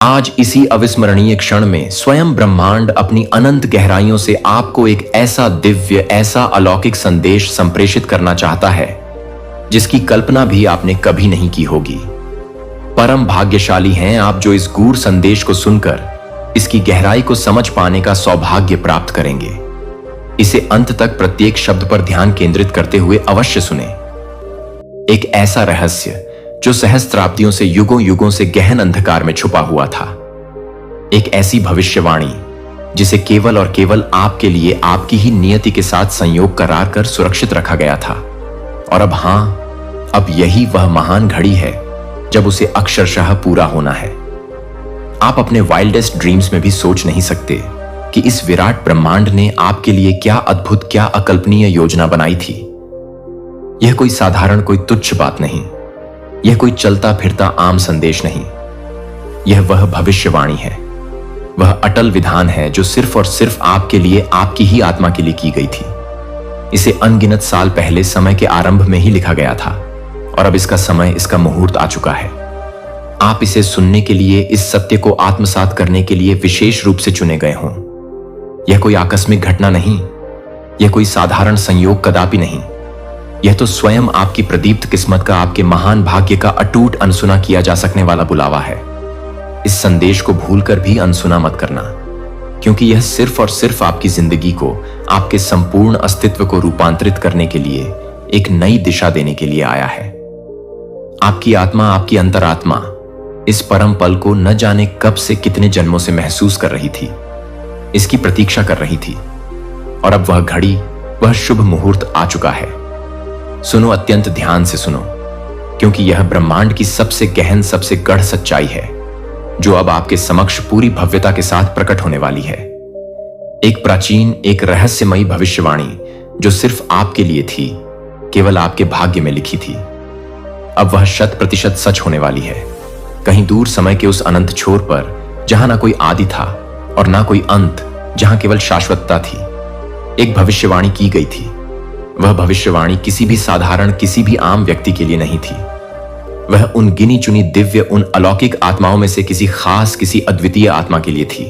आज इसी अविस्मरणीय क्षण में स्वयं ब्रह्मांड अपनी अनंत गहराइयों से आपको एक ऐसा दिव्य, ऐसा अलौकिक संदेश संप्रेषित करना चाहता है जिसकी कल्पना भी आपने कभी नहीं की होगी। परम भाग्यशाली हैं आप जो इस गूढ़ संदेश को सुनकर इसकी गहराई को समझ पाने का सौभाग्य प्राप्त करेंगे। इसे अंत तक प्रत्येक शब्द पर ध्यान केंद्रित करते हुए अवश्य सुने। एक ऐसा रहस्य जो सहस्त्राब्दियों से युगों युगों से गहन अंधकार में छुपा हुआ था। एक ऐसी भविष्यवाणी जिसे केवल और केवल आपके लिए आपकी ही नियति के साथ संयोग करार कर सुरक्षित रखा गया था। और अब यही वह महान घड़ी है जब उसे अक्षरशः पूरा होना है। आप अपने वाइल्डेस्ट ड्रीम्स में भी सोच नहीं सकते कि इस विराट ब्रह्मांड ने आपके लिए क्या अद्भुत, क्या अकल्पनीय योजना बनाई थी। यह कोई साधारण, कोई तुच्छ बात नहीं। यह कोई चलता फिरता आम संदेश नहीं। यह वह भविष्यवाणी है, वह अटल विधान है जो सिर्फ और सिर्फ आपके लिए, आपकी ही आत्मा के लिए की गई थी। इसे अनगिनत साल पहले समय के आरंभ में ही लिखा गया था और अब इसका समय, इसका मुहूर्त आ चुका है। आप इसे सुनने के लिए, इस सत्य को आत्मसात करने के लिए विशेष रूप से चुने गए हों। यह कोई आकस्मिक घटना नहीं, यह कोई साधारण संयोग कदापि नहीं। यह तो स्वयं आपकी प्रदीप्त किस्मत का, आपके महान भाग्य का अटूट अनसुना किया जा सकने वाला बुलावा है। इस संदेश को भूलकर भी अनसुना मत करना, क्योंकि यह सिर्फ और सिर्फ आपकी जिंदगी को, आपके संपूर्ण अस्तित्व को रूपांतरित करने के लिए, एक नई दिशा देने के लिए आया है। आपकी आत्मा, आपकी अंतरात्मा इस परम पल को न जाने कब से, कितने जन्मों से महसूस कर रही थी, इसकी प्रतीक्षा कर रही थी। और अब वह घड़ी, वह शुभ मुहूर्त आ चुका है। सुनो, अत्यंत ध्यान से सुनो, क्योंकि यह ब्रह्मांड की सबसे गहन, सबसे गढ़ सच्चाई है जो अब आपके समक्ष पूरी भव्यता के साथ प्रकट होने वाली है। एक प्राचीन, एक रहस्यमयी भविष्यवाणी जो सिर्फ आपके लिए थी, केवल आपके भाग्य में लिखी थी। अब वह 100% सच होने वाली है। कहीं दूर समय के उस अनंत छोर पर, जहां ना कोई आदि था और ना कोई अंत, जहां केवल शाश्वतता थी, एक भविष्यवाणी की गई थी। वह भविष्यवाणी किसी भी साधारण, किसी भी आम व्यक्ति के लिए नहीं थी। वह उन गिनी चुनी दिव्य, उन अलौकिक आत्माओं में से किसी खास, किसी अद्वितीय आत्मा के लिए थी,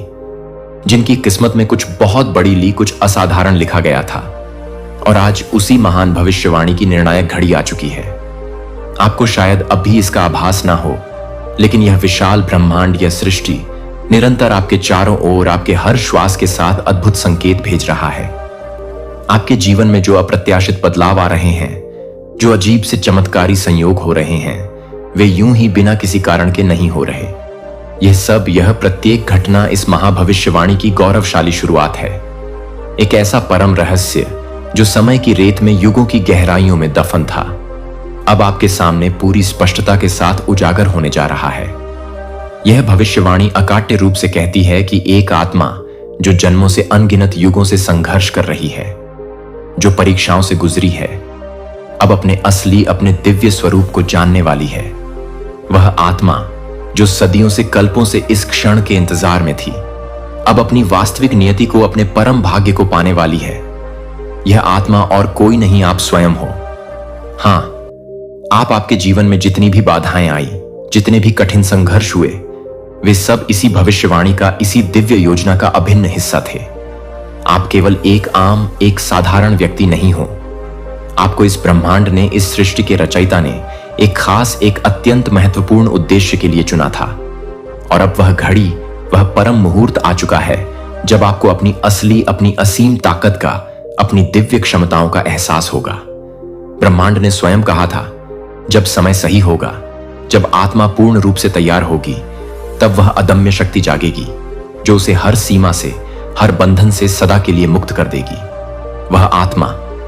जिनकी किस्मत में कुछ बहुत बड़ी ली, कुछ असाधारण लिखा गया था। और आज उसी महान भविष्यवाणी की निर्णायक घड़ी आ चुकी है। आपको शायद अब भी इसका आभास ना हो, लेकिन यह विशाल ब्रह्मांड, यह सृष्टि निरंतर आपके चारों ओर, आपके हर श्वास के साथ अद्भुत संकेत भेज रहा है। आपके जीवन में जो अप्रत्याशित बदलाव आ रहे हैं, जो अजीब से चमत्कारी संयोग हो रहे हैं, वे यूं ही बिना किसी कारण के नहीं हो रहे। यह सब, यह प्रत्येक घटना इस महाभविष्यवाणी की गौरवशाली शुरुआत है। एक ऐसा परम रहस्य जो समय की रेत में, युगों की गहराइयों में दफन था, अब आपके सामने पूरी स्पष्टता के साथ उजागर होने जा रहा है। यह भविष्यवाणी अकाट्य रूप से कहती है कि एक आत्मा जो जन्मों से, अनगिनत युगों से संघर्ष कर रही है, जो परीक्षाओं से गुजरी है, अब अपने असली, अपने दिव्य स्वरूप को जानने वाली है। वह आत्मा जो सदियों से, कल्पों से इस क्षण के इंतजार में थी, अब अपनी वास्तविक नियति को, अपने परम भाग्य को पाने वाली है। यह आत्मा और कोई नहीं, आप स्वयं हो। हां, आपके जीवन में जितनी भी बाधाएं आई, जितने भी कठिन संघर्ष हुए, वे सब इसी भविष्यवाणी का, इसी दिव्य योजना का अभिन्न हिस्सा थे। आप केवल एक आम, एक साधारण व्यक्ति नहीं हो। आपको इस ब्रह्मांड ने, इस सृष्टि के रचयिता ने एक खास, एक अत्यंत महत्वपूर्ण उद्देश्य के लिए चुना था। और अब वह घड़ी, वह परम मुहूर्त आ चुका है जब आपको अपनी असली, अपनी असीम ताकत का, अपनी दिव्य क्षमताओं का एहसास होगा। ब्रह्मांड ने स्वयं कहा था, जब समय सही होगा, जब आत्मा पूर्ण रूप से तैयार होगी, तब वह अदम्य शक्ति जागेगी जो उसे हर सीमा से, हर बंधन से सदा के लिए मुक्त कर देगी। वह आत्मा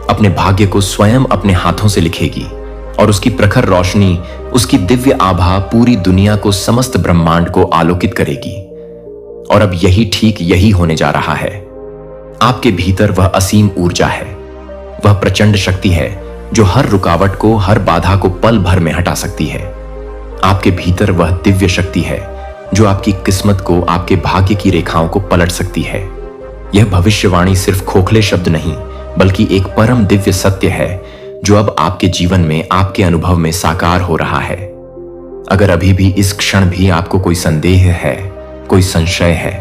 अपने भाग्य को स्वयं अपने हाथों से लिखेगी और उसकी प्रखर रोशनी, उसकी दिव्य आभा पूरी दुनिया को, समस्त ब्रह्मांड को आलोकित करेगी। और अब यही, ठीक यही होने जा रहा है। आपके भीतर वह असीम ऊर्जा है, वह प्रचंड शक्ति है जो हर रुकावट को, हर बाधा को पल भर में हटा सकती है। आपके भीतर वह दिव्य शक्ति है जो आपकी किस्मत को, आपके भाग्य की रेखाओं को पलट सकती है। यह भविष्यवाणी सिर्फ खोखले शब्द नहीं, बल्कि एक परम दिव्य सत्य है जो अब आपके जीवन में, आपके अनुभव में साकार हो रहा है। अगर अभी भी, इस क्षण भी आपको कोई संदेह है, कोई संशय है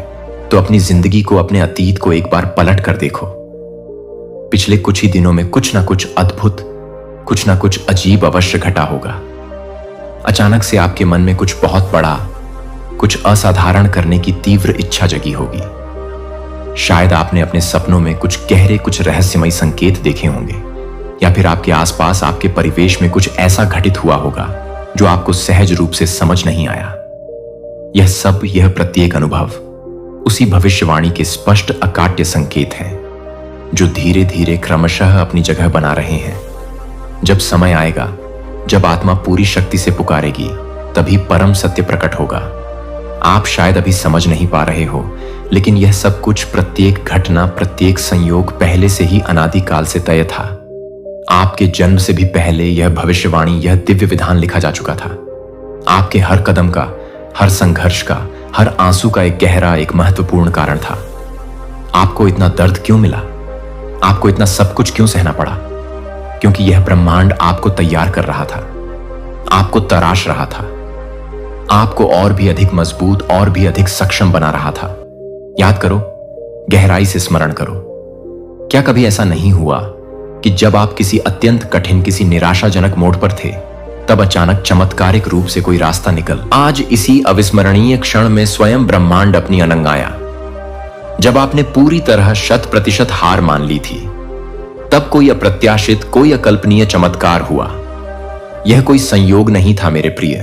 तो अपनी जिंदगी को, अपने अतीत को एक बार पलट कर देखो। पिछले कुछ ही दिनों में कुछ ना कुछ अद्भुत, कुछ ना कुछ अजीब अवश्य घटा होगा। अचानक से आपके मन में कुछ बहुत बड़ा, कुछ असाधारण करने की तीव्र इच्छा जगी होगी। शायद आपने अपने सपनों में कुछ गहरे, कुछ रहस्यमय संकेत देखे होंगे, या फिर आपके आसपास, आपके परिवेश में कुछ ऐसा घटित हुआ होगा जो आपको सहज रूप से समझ नहीं आया। यह सब, यह प्रत्येक अनुभव उसी भविष्यवाणी के स्पष्ट अकाट्य संकेत हैं जो धीरे धीरे क्रमशः अपनी जगह बना रहे हैं। जब समय आएगा, जब आत्मा पूरी शक्ति से पुकारेगी, तभी परम सत्य प्रकट होगा। आप शायद अभी समझ नहीं पा रहे हो, लेकिन यह सब कुछ, प्रत्येक घटना, प्रत्येक संयोग पहले से ही अनादिकाल से तय था। आपके जन्म से भी पहले यह भविष्यवाणी, यह दिव्य विधान लिखा जा चुका था। आपके हर कदम का, हर संघर्ष का, हर आंसू का एक गहरा, एक महत्वपूर्ण कारण था। आपको इतना दर्द क्यों मिला? आपको इतना सब कुछ क्यों सहना पड़ा? क्योंकि यह ब्रह्मांड आपको तैयार कर रहा था, आपको तराश रहा था, आपको और भी अधिक मजबूत, और भी अधिक सक्षम बना रहा था। याद करो, गहराई से स्मरण करो। क्या कभी ऐसा नहीं हुआ कि जब आप किसी अत्यंत कठिन, किसी निराशाजनक मोड़ पर थे, तब अचानक चमत्कारिक रूप से कोई रास्ता निकल? आज इसी अविस्मरणीय क्षण में स्वयं ब्रह्मांड अपनी अनंग आया। जब आपने पूरी तरह 100% हार मान ली थी, तब कोई अप्रत्याशित, कोई अकल्पनीय चमत्कार हुआ। यह कोई संयोग नहीं था मेरे प्रिय,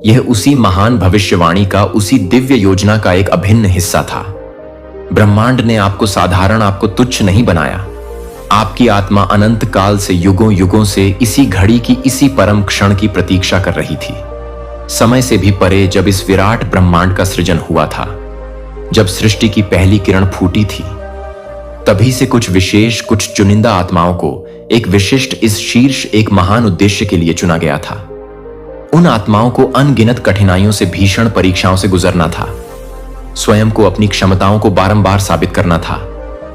यह उसी महान भविष्यवाणी का, उसी दिव्य योजना का एक अभिन्न हिस्सा था। ब्रह्मांड ने आपको साधारण, आपको तुच्छ नहीं बनाया। आपकी आत्मा अनंत काल से, युगों युगों से इसी घड़ी की, इसी परम क्षण की प्रतीक्षा कर रही थी। समय से भी परे जब इस विराट ब्रह्मांड का सृजन हुआ था, जब सृष्टि की पहली किरण फूटी थी, तभी से कुछ विशेष, कुछ चुनिंदा आत्माओं को एक विशिष्ट, इस शीर्ष, एक महान उद्देश्य के लिए चुना गया था। उन आत्माओं को अनगिनत कठिनाइयों से, भीषण परीक्षाओं से गुजरना था, स्वयं को, अपनी क्षमताओं को बारंबार साबित करना था,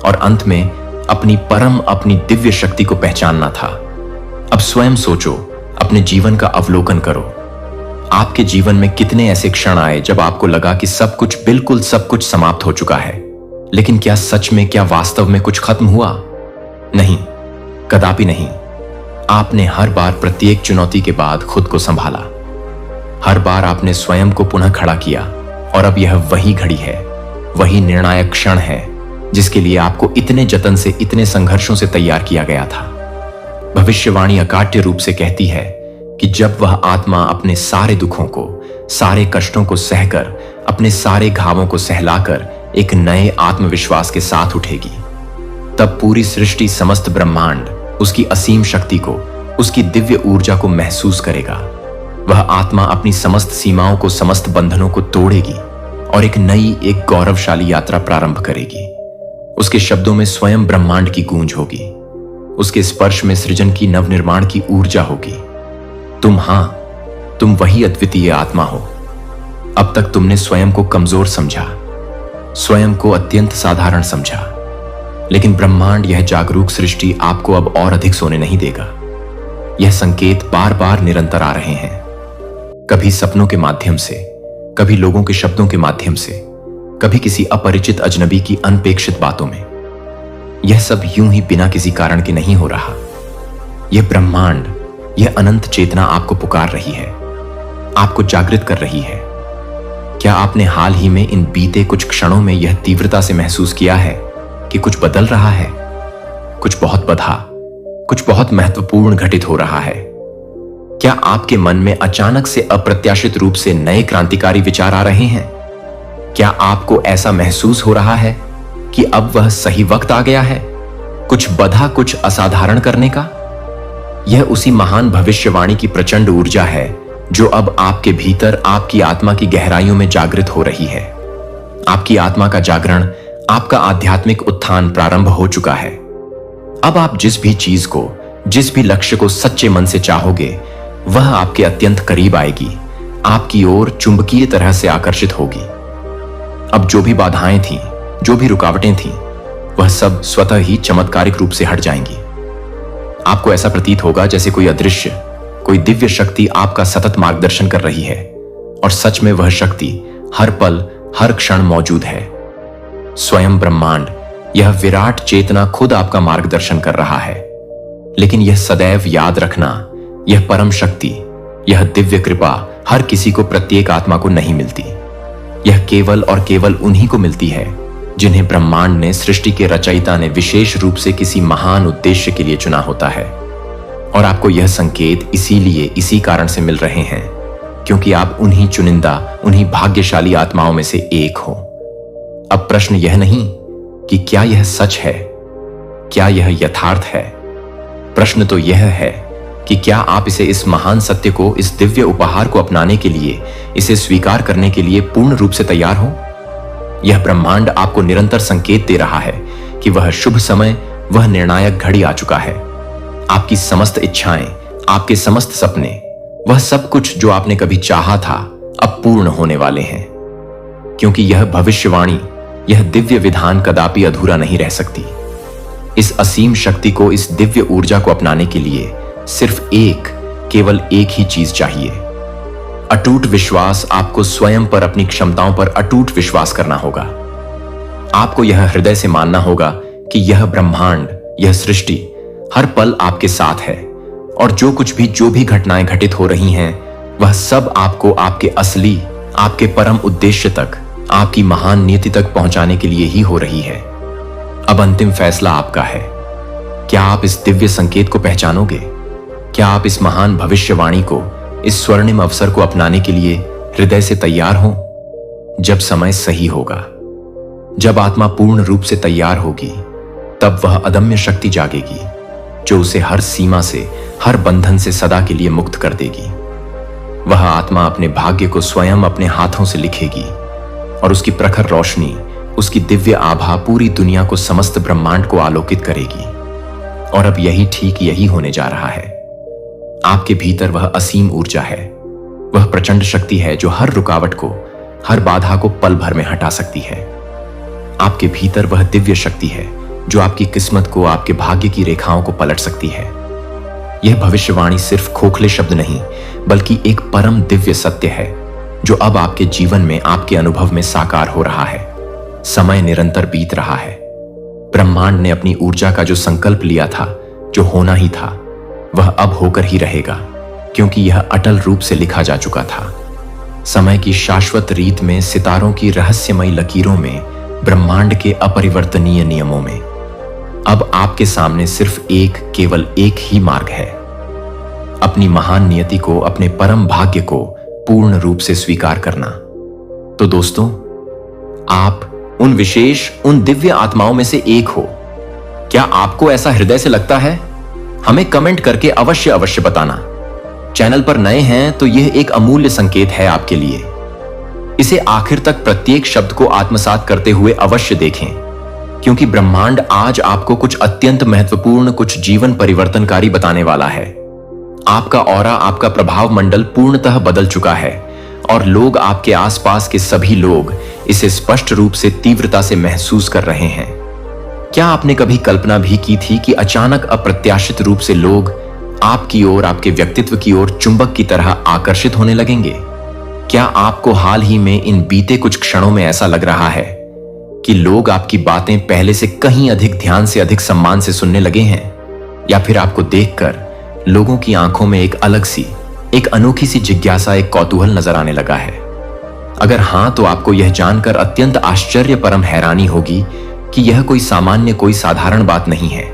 और अंत में अपनी परम, अपनी दिव्य शक्ति को पहचानना था। अब स्वयं सोचो, अपने जीवन का अवलोकन करो। आपके जीवन में कितने ऐसे क्षण आए जब आपको लगा कि सब कुछ, बिल्कुल सब कुछ समाप्त हो चुका है, लेकिन क्या सच में, क्या वास्तव में कुछ खत्म हुआ? नहीं, कदापि नहीं। आपने हर बार, प्रत्येक चुनौती के बाद खुद को संभाला। हर बार आपने स्वयं को पुनः खड़ा किया, और अब यह वही घड़ी है, वही निर्णायक क्षण है जिसके लिए आपको इतने जतन से, इतने संघर्षों से तैयार किया गया था। भविष्यवाणी अकाट्य रूप से कहती है कि जब वह आत्मा अपने सारे दुखों को, सारे कष्टों को सहकर, अपने सारे घावों को सहलाकर एक नए आत्मविश्वास के साथ उठेगी, तब पूरी सृष्टि, समस्त ब्रह्मांड उसकी असीम शक्ति को, उसकी दिव्य ऊर्जा को महसूस करेगा। वह आत्मा अपनी समस्त सीमाओं को, समस्त बंधनों को तोड़ेगी और एक नई, एक गौरवशाली यात्रा प्रारंभ करेगी। उसके शब्दों में स्वयं ब्रह्मांड की गूंज होगी, उसके स्पर्श में सृजन की, नवनिर्माण की ऊर्जा होगी। तुम वही अद्वितीय आत्मा हो। अब तक तुमने स्वयं को कमजोर समझा, स्वयं को अत्यंत साधारण समझा, लेकिन ब्रह्मांड, यह जागरूक सृष्टि आपको अब और अधिक सोने नहीं देगा। यह संकेत बार बार निरंतर आ रहे हैं, कभी सपनों के माध्यम से, कभी लोगों के शब्दों के माध्यम से, कभी किसी अपरिचित अजनबी की अनपेक्षित बातों में। यह सब यूं ही बिना किसी कारण के नहीं हो रहा। यह ब्रह्मांड, यह अनंत चेतना आपको पुकार रही है, आपको जागृत कर रही है। क्या आपने हाल ही में, इन बीते कुछ क्षणों में यह तीव्रता से महसूस किया है कि कुछ बदल रहा है, कुछ बहुत बड़ा, कुछ बहुत महत्वपूर्ण घटित हो रहा है? क्या आपके मन में अचानक से, अप्रत्याशित रूप से नए क्रांतिकारी विचार आ रहे हैं? क्या आपको ऐसा महसूस हो रहा है कि अब वह सही वक्त आ गया है, कुछ बड़ा, कुछ असाधारण करने का? यह उसी महान भविष्यवाणी की प्रचंड ऊर्जा है जो अब आपके भीतर, आपकी आत्मा की गहराइयों में जागृत हो रही है। आपकी आत्मा का जागरण, आपका आध्यात्मिक उत्थान प्रारंभ हो चुका है। अब आप जिस भी चीज को, जिस भी लक्ष्य को सच्चे मन से चाहोगे, वह आपके अत्यंत करीब आएगी, आपकी ओर चुंबकीय तरह से आकर्षित होगी। अब जो भी बाधाएं थीं, जो भी रुकावटें थीं, वह सब स्वतः ही चमत्कारिक रूप से हट जाएंगी। आपको ऐसा प्रतीत होगा जैसे कोई अदृश्य, कोई दिव्य शक्ति आपका सतत मार्गदर्शन कर रही है, और सच में वह शक्ति हर पल, हर क्षण मौजूद है। स्वयं ब्रह्मांड, यह विराट चेतना खुद आपका मार्गदर्शन कर रहा है। लेकिन यह सदैव याद रखना, यह परम शक्ति, यह दिव्य कृपा हर किसी को, प्रत्येक आत्मा को नहीं मिलती। यह केवल और केवल उन्हीं को मिलती है जिन्हें ब्रह्मांड ने, सृष्टि के रचयिता ने विशेष रूप से किसी महान उद्देश्य के लिए चुना होता है। और आपको यह संकेत इसीलिए, इसी कारण से मिल रहे हैं क्योंकि आप उन्हीं चुनिंदा, उन्हीं भाग्यशाली आत्माओं में से एक हो। अब प्रश्न यह नहीं कि क्या यह सच है, क्या यह यथार्थ है। प्रश्न तो यह है कि क्या आप इस महान सत्य को, इस दिव्य उपहार को अपनाने के लिए, इसे स्वीकार करने के लिए पूर्ण रूप से तैयार हो। यह ब्रह्मांड आपको निरंतर संकेत दे रहा है कि वह शुभ समय, वह निर्णायक घड़ी आ चुका है। आपकी समस्त इच्छाएं, आपके समस्त सपने, वह सब कुछ जो आपने कभी चाहा था, अब पूर्ण होने वाले हैं। क्योंकि यह भविष्यवाणी, यह दिव्य विधान कदापि अधूरा नहीं रह सकती। इस असीम शक्ति को, इस दिव्य ऊर्जा को अपनाने के लिए सिर्फ केवल एक ही चीज चाहिए, अटूट विश्वास। आपको स्वयं पर, अपनी क्षमताओं पर अटूट विश्वास करना होगा। आपको यह हृदय से मानना होगा कि यह ब्रह्मांड, यह सृष्टि हर पल आपके साथ है, और जो भी घटनाएं घटित हो रही हैं, वह सब आपको आपके असली, आपके परम उद्देश्य तक, आपकी महान नीति तक पहुंचाने के लिए ही हो रही है। अब अंतिम फैसला आपका है। क्या आप इस दिव्य संकेत को पहचानोगे? क्या आप इस महान भविष्यवाणी को, इस स्वर्णिम अवसर को अपनाने के लिए हृदय से तैयार हो? जब समय सही होगा, जब आत्मा पूर्ण रूप से तैयार होगी, तब वह अदम्य शक्ति जागेगी जो उसे हर सीमा से, हर बंधन से सदा के लिए मुक्त कर देगी। वह आत्मा अपने भाग्य को स्वयं अपने हाथों से लिखेगी और उसकी प्रखर रोशनी, उसकी दिव्य आभा पूरी दुनिया को, समस्त ब्रह्मांड को आलोकित करेगी। और अब यही होने जा रहा है। आपके भीतर वह असीम ऊर्जा है, वह प्रचंड शक्ति है जो हर रुकावट को, हर बाधा को पल भर में हटा सकती है। आपके भीतर वह दिव्य शक्ति है जो आपकी किस्मत को, आपके भाग्य की रेखाओं को पलट सकती है। यह भविष्यवाणी सिर्फ खोखले शब्द नहीं, बल्कि एक परम दिव्य सत्य है जो अब आपके जीवन में, आपके अनुभव में साकार हो रहा है। समय निरंतर बीत रहा है। ब्रह्मांड ने अपनी ऊर्जा का जो संकल्प लिया था, जो होना ही था, वह अब होकर ही रहेगा, क्योंकि यह अटल रूप से लिखा जा चुका था। समय की शाश्वत रीत में, सितारों की रहस्यमयी लकीरों में, ब्रह्मांड के अपरिवर्तनीय नियमों में। अब आपके सामने सिर्फ केवल एक ही मार्ग है, अपनी महान नियति को, अपने परम भाग्य को पूर्ण रूप से स्वीकार करना। तो दोस्तों, आप उन विशेष, उन दिव्य आत्माओं में से एक हो। क्या आपको ऐसा हृदय से लगता है? हमें कमेंट करके अवश्य बताना। चैनल पर नए हैं तो यह एक अमूल्य संकेत है आपके लिए। इसे आखिर तक, प्रत्येक शब्द को आत्मसात करते हुए अवश्य देखें, क्योंकि ब्रह्मांड आज आपको कुछ अत्यंत महत्वपूर्ण, कुछ जीवन परिवर्तनकारी बताने वाला है। आपका ऑरा, आपका प्रभाव मंडल पूर्णतः बदल चुका है और लोग, आपके आसपास के सभी लोग इसे स्पष्ट रूप से, तीव्रता से महसूस कर रहे हैं। क्या आपने कभी कल्पना भी की थी कि अचानक, अप्रत्याशित रूप से लोग आपकी ओर, आपके व्यक्तित्व की ओर चुंबक की तरह आकर्षित होने लगेंगे? क्या आपको हाल ही में, इन बीते कुछ क्षणों में ऐसा लग रहा है कि लोग आपकी बातें पहले से कहीं अधिक ध्यान से, अधिक सम्मान से सुनने लगे हैं? या फिर आपको देखकर लोगों की आंखों में एक अलग सी, एक अनोखी सी जिज्ञासा, एक कौतूहल नजर आने लगा है? अगर हां, तो आपको यह जानकर अत्यंत आश्चर्य, परम हैरानी होगी कि यह कोई सामान्य, कोई साधारण बात नहीं है।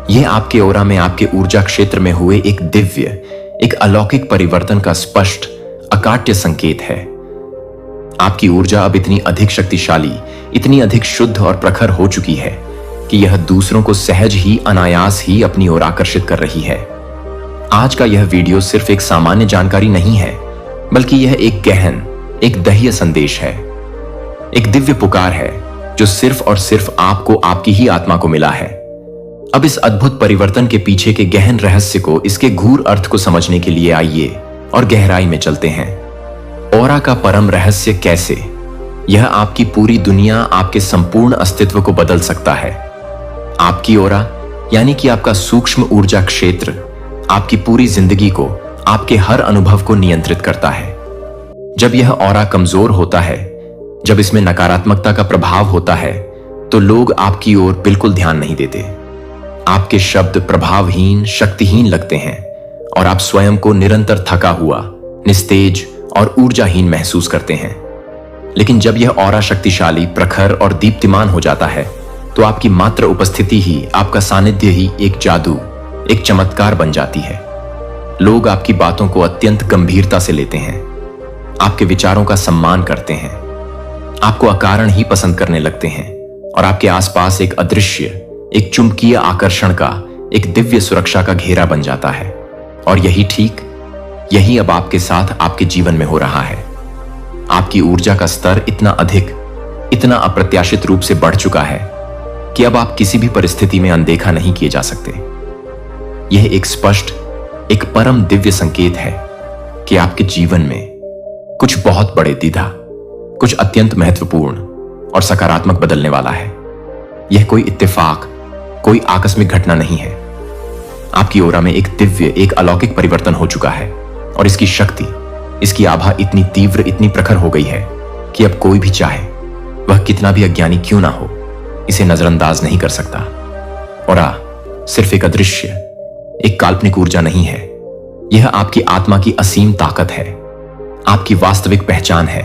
यह आपके ओरा में, आपके ऊर्जा क्षेत्र में हुए एक दिव्य, एक अलौकिक परिवर्तन का स्पष्ट, अकाट्य संकेत है। आपकी ऊर्जा अब इतनी अधिक शक्तिशाली, इतनी अधिक शुद्ध और प्रखर हो चुकी है कि यह दूसरों को सहज ही, अनायास ही अपनी ओर आकर्षित कर रही है। आज का यह वीडियो सिर्फ एक सामान्य जानकारी नहीं है, बल्कि यह एक गहन, एक दह्य संदेश है, एक दिव्य पुकार है जो सिर्फ और सिर्फ आपको, आपकी ही आत्मा को मिला है। अब इस अद्भुत परिवर्तन के पीछे के गहन रहस्य को, इसके गूढ़ अर्थ को समझने के लिए आइए और गहराई में चलते हैं। ऑरा का परम रहस्य कैसे? यह आपकी पूरी दुनिया, आपके संपूर्ण अस्तित्व को बदल सकता है। आपकी ऑरा, यानी कि आपका सूक्ष्म ऊर्जा क्षेत्र, आपकी पूरी जिंदगी को, आपके हर अनुभव को नियंत्रित करता है। जब यह ऑरा कमजोर होता है, जब इसमें नकारात्मकता का प्रभाव होता है तो लोग आपकी ओर बिल्कुल ध्यान नहीं देते। आपके शब्द प्रभावहीन, शक्तिहीन लगते हैं और आप स्वयं को निरंतर थका हुआ, निस्तेज और ऊर्जाहीन महसूस करते हैं। लेकिन जब यह ऑरा शक्तिशाली, प्रखर और दीप्तिमान हो जाता है तो आपकी मात्र उपस्थिति ही, आपका सानिध्य ही एक जादू, एक चमत्कार बन जाती है। लोग आपकी बातों को अत्यंत गंभीरता से लेते हैं, आपके विचारों का सम्मान करते हैं, आपको अकारण ही पसंद करने लगते हैं और आपके आसपास एक अदृश्य, एक चुंबकीय आकर्षण का, एक दिव्य सुरक्षा का घेरा बन जाता है। और यही अब आपके साथ आपके जीवन में हो रहा है। आपकी ऊर्जा का स्तर इतना अधिक, इतना अप्रत्याशित रूप से बढ़ चुका है कि अब आप किसी भी परिस्थिति में अनदेखा नहीं किए जा सकते। यह एक स्पष्ट, एक परम दिव्य संकेत है कि आपके जीवन में कुछ बहुत बड़े द्विधा, कुछ अत्यंत महत्वपूर्ण और सकारात्मक बदलने वाला है। यह कोई इत्तेफाक, कोई आकस्मिक घटना नहीं है। आपकी ओरा में एक दिव्य, एक अलौकिक परिवर्तन हो चुका है और इसकी शक्ति, इसकी आभा इतनी तीव्र, इतनी प्रखर हो गई है कि अब कोई भी चाहे, वह कितना भी अज्ञानी क्यों ना हो, इसे नजरअंदाज नहीं कर सकता। ओरा सिर्फ एक अदृश्य, एक काल्पनिक ऊर्जा नहीं है। यह आपकी आत्मा की असीम ताकत है, आपकी वास्तविक पहचान है।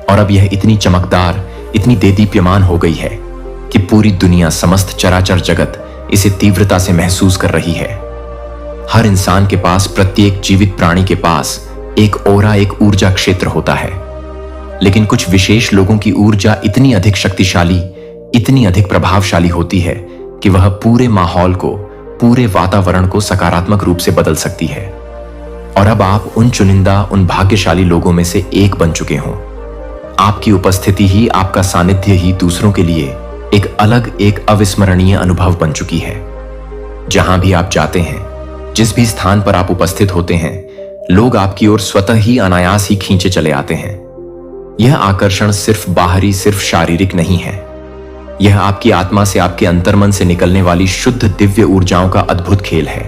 और अब यह इतनी चमकदार, इतनी देदीप्यमान हो गई है कि पूरी दुनिया, समस्त चराचर जगत इसे तीव्रता से महसूस कर रही है। हर इंसान के पास, प्रत्येक जीवित प्राणी के पास एक ओरा, एक ऊर्जा क्षेत्र होता है। लेकिन कुछ विशेष लोगों की ऊर्जा इतनी अधिक शक्तिशाली, इतनी अधिक प्रभावशाली होती है कि वह पूरे माहौल को, पूरे वातावरण को सकारात्मक रूप से बदल सकती है। और अब आप उन चुनिंदा, उन भाग्यशाली लोगों में से एक बन चुके हों। आपकी उपस्थिति ही, आपका सानिध्य ही दूसरों के लिए एक अलग, एक अविस्मरणीय अनुभव बन चुकी है। जहां भी आप जाते हैं, जिस भी स्थान पर आप उपस्थित होते हैं, लोग आपकी ओर स्वतः ही, अनायास ही खींचे चले आते हैं। यह आकर्षण सिर्फ बाहरी, सिर्फ शारीरिक नहीं है। यह आपकी आत्मा से, आपके अंतर्मन से निकलने वाली शुद्ध दिव्य ऊर्जाओं का अद्भुत खेल है।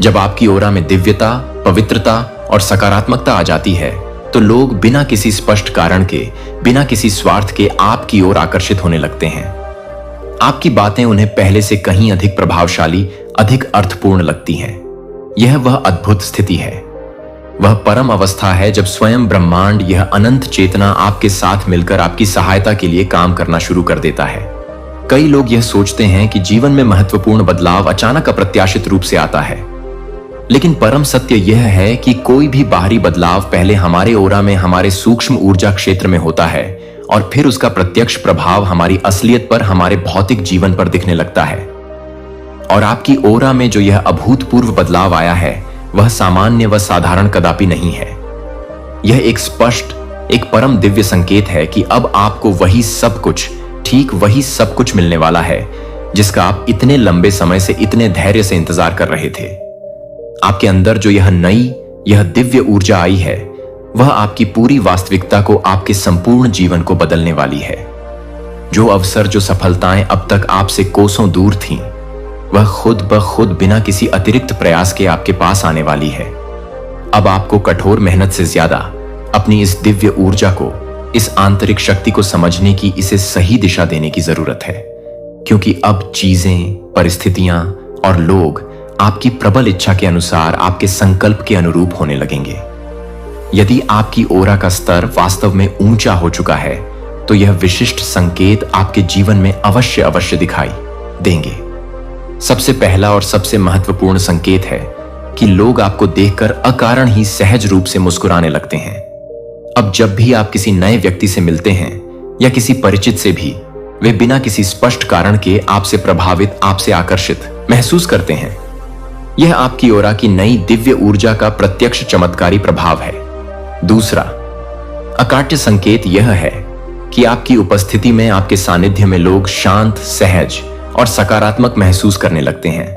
जब आपकी ओरा में दिव्यता, पवित्रता और सकारात्मकता आ जाती है तो लोग बिना किसी स्पष्ट कारण के, बिना किसी स्वार्थ के आपकी ओर आकर्षित होने लगते हैं। आपकी बातें उन्हें पहले से कहीं अधिक प्रभावशाली, अधिक अर्थपूर्ण लगती हैं। यह वह अद्भुत स्थिति है, वह परम अवस्था है जब स्वयं ब्रह्मांड, यह अनंत चेतना आपके साथ मिलकर आपकी सहायता के लिए काम करना शुरू कर देता है। कई लोग यह सोचते हैं कि जीवन में महत्वपूर्ण बदलाव अचानक अप्रत्याशित रूप से आता है, लेकिन परम सत्य यह है कि कोई भी बाहरी बदलाव पहले हमारे ओरा में, हमारे सूक्ष्म ऊर्जा क्षेत्र में होता है और फिर उसका प्रत्यक्ष प्रभाव हमारी असलियत पर, हमारे भौतिक जीवन पर दिखने लगता है। और आपकी ओरा में जो यह अभूतपूर्व बदलाव आया है, वह सामान्य व साधारण कदापि नहीं है। यह एक स्पष्ट, एक परम दिव्य संकेत है कि अब आपको वही सब कुछ, ठीक वही सब कुछ मिलने वाला है जिसका आप इतने लंबे समय से, इतने धैर्य से इंतजार कर रहे थे। आपके अंदर जो यह नई, यह दिव्य ऊर्जा आई है, वह आपकी पूरी वास्तविकता को, आपके संपूर्ण जीवन को बदलने वाली है। जो अवसर, जो सफलताएं अब तक आपसे कोसों दूर थीं, वह खुद ब खुद बिना किसी अतिरिक्त प्रयास के आपके पास आने वाली है। अब आपको कठोर मेहनत से ज्यादा अपनी इस दिव्य ऊर्जा को, इस आंतरिक शक्ति को समझने की, इसे सही दिशा देने की जरूरत है, क्योंकि अब चीजें, परिस्थितियां और लोग आपकी प्रबल इच्छा के अनुसार, आपके संकल्प के अनुरूप होने लगेंगे। यदि आपकी ओरा का स्तर वास्तव में ऊंचा हो चुका है तो यह विशिष्ट संकेत आपके जीवन में अवश्य दिखाई देंगे। सबसे पहला और सबसे महत्वपूर्ण संकेत है कि लोग आपको देखकर अकारण ही सहज रूप से मुस्कुराने लगते हैं। अब जब भी आप किसी नए व्यक्ति से मिलते हैं या किसी परिचित से भी, वे बिना किसी स्पष्ट कारण के आपसे प्रभावित, आपसे आकर्षित महसूस करते हैं। यह आपकी ओरा की नई दिव्य ऊर्जा का प्रत्यक्ष चमत्कारी प्रभाव है। दूसरा अकाट्य संकेत यह है कि आपकी उपस्थिति में, आपके सानिध्य में लोग शांत, सहज और सकारात्मक महसूस करने लगते हैं।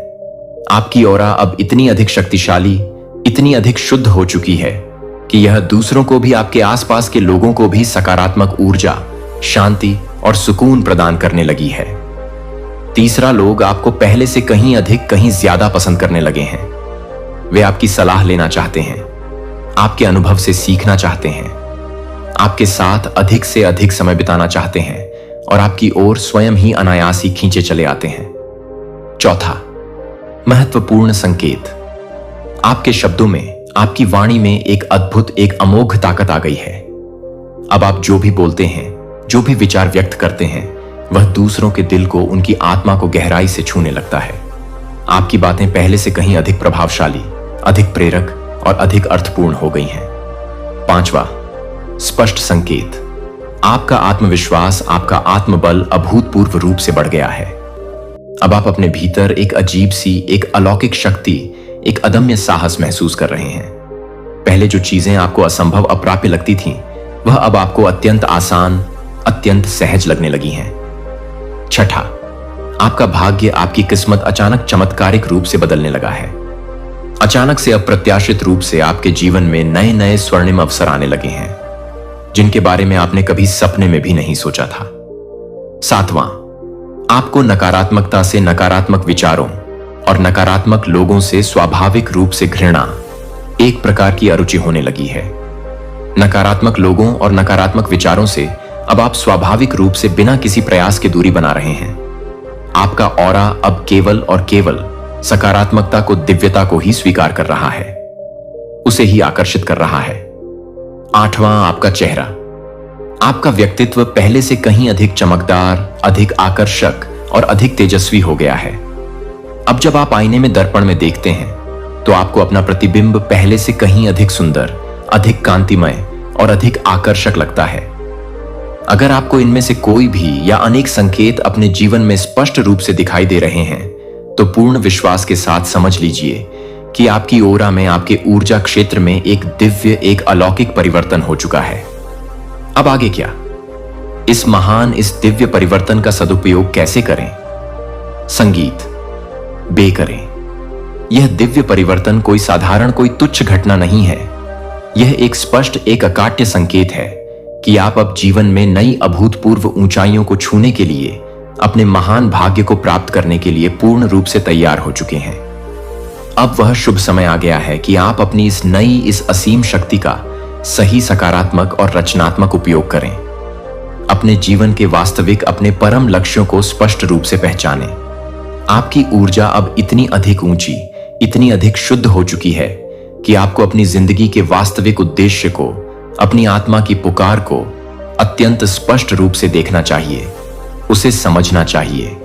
आपकी ओरा अब इतनी अधिक शक्तिशाली, इतनी अधिक शुद्ध हो चुकी है कि यह दूसरों को भी, आपके आसपास के लोगों को भी सकारात्मक ऊर्जा, शांति और सुकून प्रदान करने लगी है। तीसरा, लोग आपको पहले से कहीं अधिक, कहीं ज्यादा पसंद करने लगे हैं। वे आपकी सलाह लेना चाहते हैं, आपके अनुभव से सीखना चाहते हैं, आपके साथ अधिक से अधिक समय बिताना चाहते हैं और आपकी ओर स्वयं ही अनायास ही खींचे चले आते हैं। चौथा, महत्वपूर्ण संकेत। आपके शब्दों में, आपकी वाणी में एक अद्भुत, एक अमोघ ताकत आ गई है। अब आप जो भी बोलते हैं, जो भी विचार व्यक्त करते हैं, वह दूसरों के दिल को, उनकी आत्मा को गहराई से छूने लगता है। आपकी बातें पहले से कहीं अधिक प्रभावशाली, अधिक प्रेरक और अधिक अर्थपूर्ण हो गई हैं। पांचवा, स्पष्ट संकेत। आपका आत्मविश्वास, आपका आत्मबल अभूतपूर्व रूप से बढ़ गया है। अब आप अपने भीतर एक अजीब सी, एक अलौकिक शक्ति, एक अदम्य साहस महसूस कर रहे हैं। पहले जो चीजें आपको असंभव, अप्राप्य लगती थीं, वह अब आपको अत्यंत आसान, अत्यंत सहज लगने लगी हैं। छठा, आपका भाग्य, आपकी किस्मत अचानक चमत्कारिक रूप से बदलने लगा है। अचानक से, अप्रत्याशित रूप से आपके जीवन में नए नए स्वर्णिम अवसर आने लगे हैं, जिनके बारे में आपने कभी सपने में भी नहीं सोचा था। सातवां, आपको नकारात्मकता से, नकारात्मक विचारों और नकारात्मक लोगों से स्वाभाविक रूप से घृणा, एक प्रकार की अरुचि होने लगी है। नकारात्मक लोगों और नकारात्मक विचारों से अब आप स्वाभाविक रूप से बिना किसी प्रयास के दूरी बना रहे हैं। आपका ऑरा अब केवल और केवल सकारात्मकता को, दिव्यता को ही स्वीकार कर रहा है, उसे ही आकर्षित कर रहा है। आठवां, आपका चेहरा। आपका व्यक्तित्व पहले से कहीं अधिक चमकदार, अधिक आकर्षक और अधिक तेजस्वी हो गया है। अब जब आप आईने में, दर्पण में देखते हैं, तो आपको अपना प्रतिबिंब पहले से कहीं अधिक सुंदर, अधिक कांतिमय और अधिक आकर्षक लगता है। अगर आपको इनमें से कोई भी या अनेक संकेत अपने जीवन में स्पष्ट रूप से दिखाई दे रहे हैं, तो पूर्ण विश्वास के साथ समझ लीजिए कि आपकी ओरा में, आपके ऊर्जा क्षेत्र में एक दिव्य, एक अलौकिक परिवर्तन हो चुका है। अब आगे क्या? इस महान, इस दिव्य परिवर्तन का सदुपयोग कैसे करें? संगीत बे करें। यह दिव्य परिवर्तन कोई साधारण, कोई तुच्छ घटना नहीं है। यह एक स्पष्ट, एक अकाट्य संकेत है कि आप अब जीवन में नई अभूतपूर्व ऊंचाइयों को छूने के लिए, अपने महान भाग्य को प्राप्त करने के लिए पूर्ण रूप से तैयार हो चुके हैं। अब वह शुभ समय आ गया है कि आप अपनी इस नई, इस असीम शक्ति का सही, सकारात्मक और रचनात्मक उपयोग करें। अपने जीवन के वास्तविक, अपने परम लक्ष्यों को स्पष्ट रूप से पहचानें। आपकी ऊर्जा अब इतनी अधिक ऊंची, इतनी अधिक शुद्ध हो चुकी है कि आपको अपनी जिंदगी के वास्तविक उद्देश्य को, अपनी आत्मा की पुकार को अत्यंत स्पष्ट रूप से देखना चाहिए, उसे समझना चाहिए।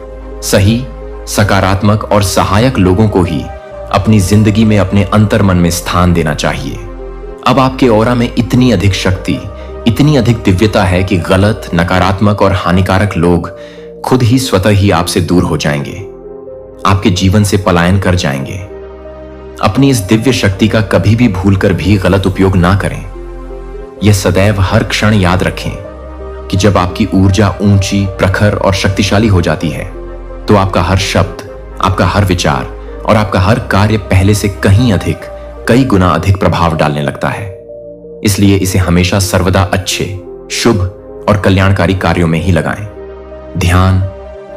सही, सकारात्मक और सहायक लोगों को ही अपनी जिंदगी में, अपने अंतर्मन में स्थान देना चाहिए। अब आपके ऑरा में इतनी अधिक शक्ति, इतनी अधिक दिव्यता है कि गलत, नकारात्मक और हानिकारक लोग खुद ही, स्वतः ही आपसे दूर हो जाएंगे, आपके जीवन से पलायन कर जाएंगे। अपनी इस दिव्य शक्ति का कभी भी भूलकर भी गलत उपयोग ना करें। यह सदैव, हर क्षण याद रखें कि जब आपकी ऊर्जा ऊंची, प्रखर और शक्तिशाली हो जाती है, तो आपका हर शब्द, आपका हर विचार और आपका हर कार्य पहले से कहीं अधिक, कई गुना अधिक प्रभाव डालने लगता है। इसलिए इसे हमेशा सर्वदा अच्छे, शुभ और कल्याणकारी कार्यों में ही लगाएं। ध्यान,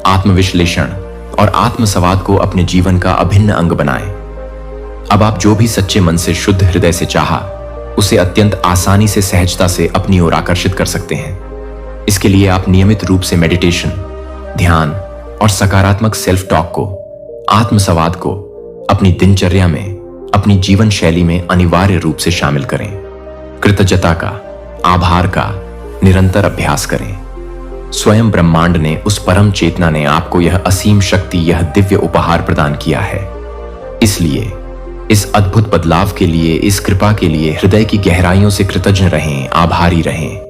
आत्मविश्लेषण और आत्मसंवाद को अपने जीवन का अभिन्न अंग बनाएं। अब आप जो भी सच्चे मन से, शुद्ध हृदय से चाहा, उसे अत्यंत आसानी से, सहजता से अपनी ओर आकर्षित कर सकते हैं। इसके लिए आप नियमित रूप से मेडिटेशन, ध्यान और सकारात्मक सेल्फ टॉक को, आत्मसंवाद को अपनी दिनचर्या में, अपनी जीवन शैली में अनिवार्य रूप से शामिल करें। कृतज्ञता का, आभार का निरंतर अभ्यास करें। स्वयं ब्रह्मांड ने, उस परम चेतना ने आपको यह असीम शक्ति, यह दिव्य उपहार प्रदान किया है। इसलिए इस अद्भुत बदलाव के लिए, इस कृपा के लिए हृदय की गहराइयों से कृतज्ञ रहें, आभारी रहें।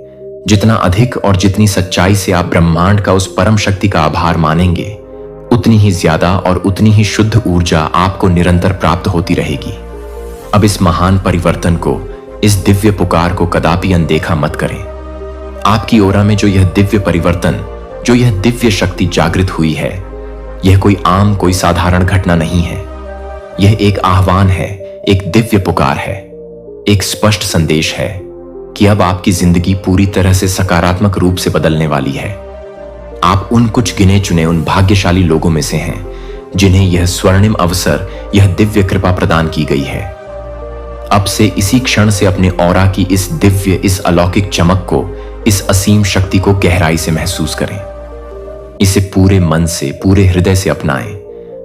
जितना अधिक और जितनी सच्चाई से आप ब्रह्मांड का, उस परम शक्ति का आभार मानेंगे, उतनी ही ज्यादा और उतनी ही शुद्ध ऊर्जा आपको निरंतर प्राप्त होती रहेगी। अब इस महान परिवर्तन को, इस दिव्य पुकार को कदापि अनदेखा मत करें। आपकी ओरा में जो यह दिव्य परिवर्तन, जो यह दिव्य शक्ति जागृत हुई है, यह कोई आम, कोई साधारण घटना नहीं है। यह एक आह्वान है, एक दिव्य पुकार है, एक स्पष्ट संदेश है कि अब आपकी जिंदगी पूरी तरह से सकारात्मक रूप से बदलने वाली है। आप उन कुछ गिने चुने, उन भाग्यशाली लोगों में से हैं जिन्हें यह स्वर्णिम अवसर, यह दिव्य कृपा प्रदान की गई है। अब से इसी क्षण से अपने ऑरा की इस दिव्य, इस अलौकिक चमक को, इस असीम शक्ति को गहराई से महसूस करें। इसे पूरे मन से, पूरे हृदय से अपनाएं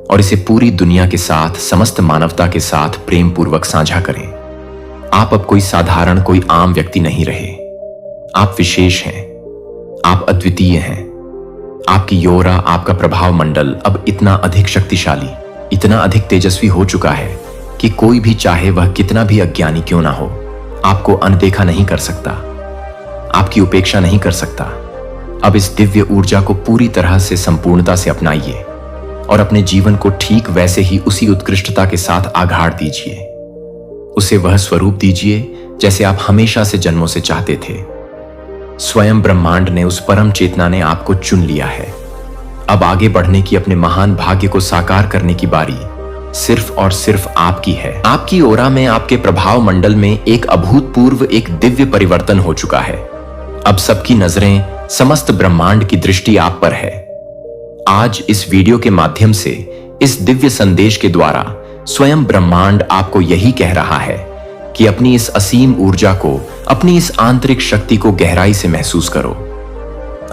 और इसे पूरी दुनिया के साथ, समस्त मानवता के साथ प्रेम पूर्वक साझा करें। आप अब कोई साधारण, कोई आम व्यक्ति नहीं रहे। आप विशेष हैं, आप अद्वितीय हैं। आपकी योरा, आपका प्रभाव मंडल अब इतना अधिक शक्तिशाली, इतना अधिक तेजस्वी हो चुका है कि कोई भी, चाहे वह कितना भी अज्ञानी क्यों ना हो, आपको अनदेखा नहीं कर सकता, आपकी उपेक्षा नहीं कर सकता। अब इस दिव्य ऊर्जा को पूरी तरह से, संपूर्णता से अपनाइए और अपने जीवन को ठीक वैसे ही, उसी उत्कृष्टता के साथ आगाड़ दीजिए। उसे वह स्वरूप दीजिए जैसे आप हमेशा से, जन्मों से चाहते थे। स्वयं ब्रह्मांड ने, उस परम चेतना ने आपको चुन लिया है। अब आगे बढ़ने की, अपने महान भाग्य को साकार करने की बारी सिर्फ और सिर्फ आपकी है। आपकी ओरा में, आपके प्रभाव मंडल में एक अभूतपूर्व, एक दिव्य परिवर्तन हो चुका है। अब सबकी नजरें, समस्त ब्रह्मांड की दृष्टि आप पर है। आज इस वीडियो के माध्यम से, इस दिव्य संदेश के द्वारा स्वयं ब्रह्मांड आपको यही कह रहा है कि अपनी इस असीम ऊर्जा को, अपनी इस आंतरिक शक्ति को गहराई से महसूस करो।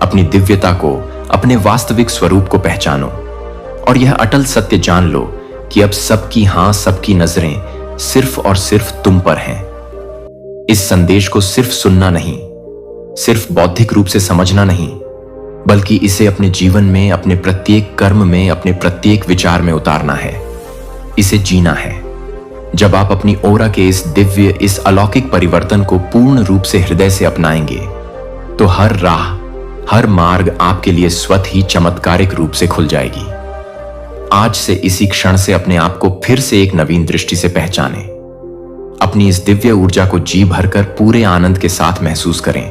अपनी दिव्यता को, अपने वास्तविक स्वरूप को पहचानो और यह अटल सत्य जान लो कि अब सबकी, हां, सबकी नजरें सिर्फ और सिर्फ तुम पर हैं। इस संदेश को सिर्फ सुनना नहीं, सिर्फ बौद्धिक रूप से समझना नहीं, बल्कि इसे अपने जीवन में, अपने प्रत्येक कर्म में, अपने प्रत्येक विचार में उतारना है। इसे जीना है। जब आप अपनी ओरा के इस दिव्य, इस अलौकिक परिवर्तन को पूर्ण रूप से, हृदय से अपनाएंगे, तो हर राह, हर मार्ग आपके लिए स्वतः ही चमत्कारिक रूप से खुल जाएगी। आज से, इसी क्षण से अपने आप को फिर से एक नवीन दृष्टि से पहचानें। अपनी इस दिव्य ऊर्जा को जी भरकर, पूरे आनंद के साथ महसूस करें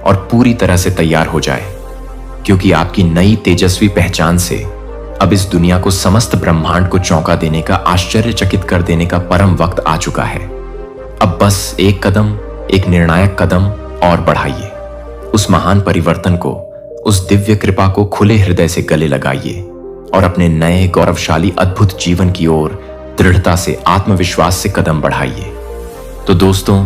और पूरी तरह से तैयार हो जाए, क्योंकि आपकी नई तेजस्वी पहचान से अब इस दुनिया को, समस्त ब्रह्मांड को चौंका देने का, आश्चर्यचकित कर देने का परम वक्त आ चुका है। अब बस एक कदम, एक निर्णायक कदम और बढ़ाइए। उस महान परिवर्तन को, उस दिव्य कृपा को खुले हृदय से गले लगाइए और अपने नए, गौरवशाली, अद्भुत जीवन की ओर दृढ़ता से, आत्मविश्वास से कदम बढ़ाइए। तो दोस्तों,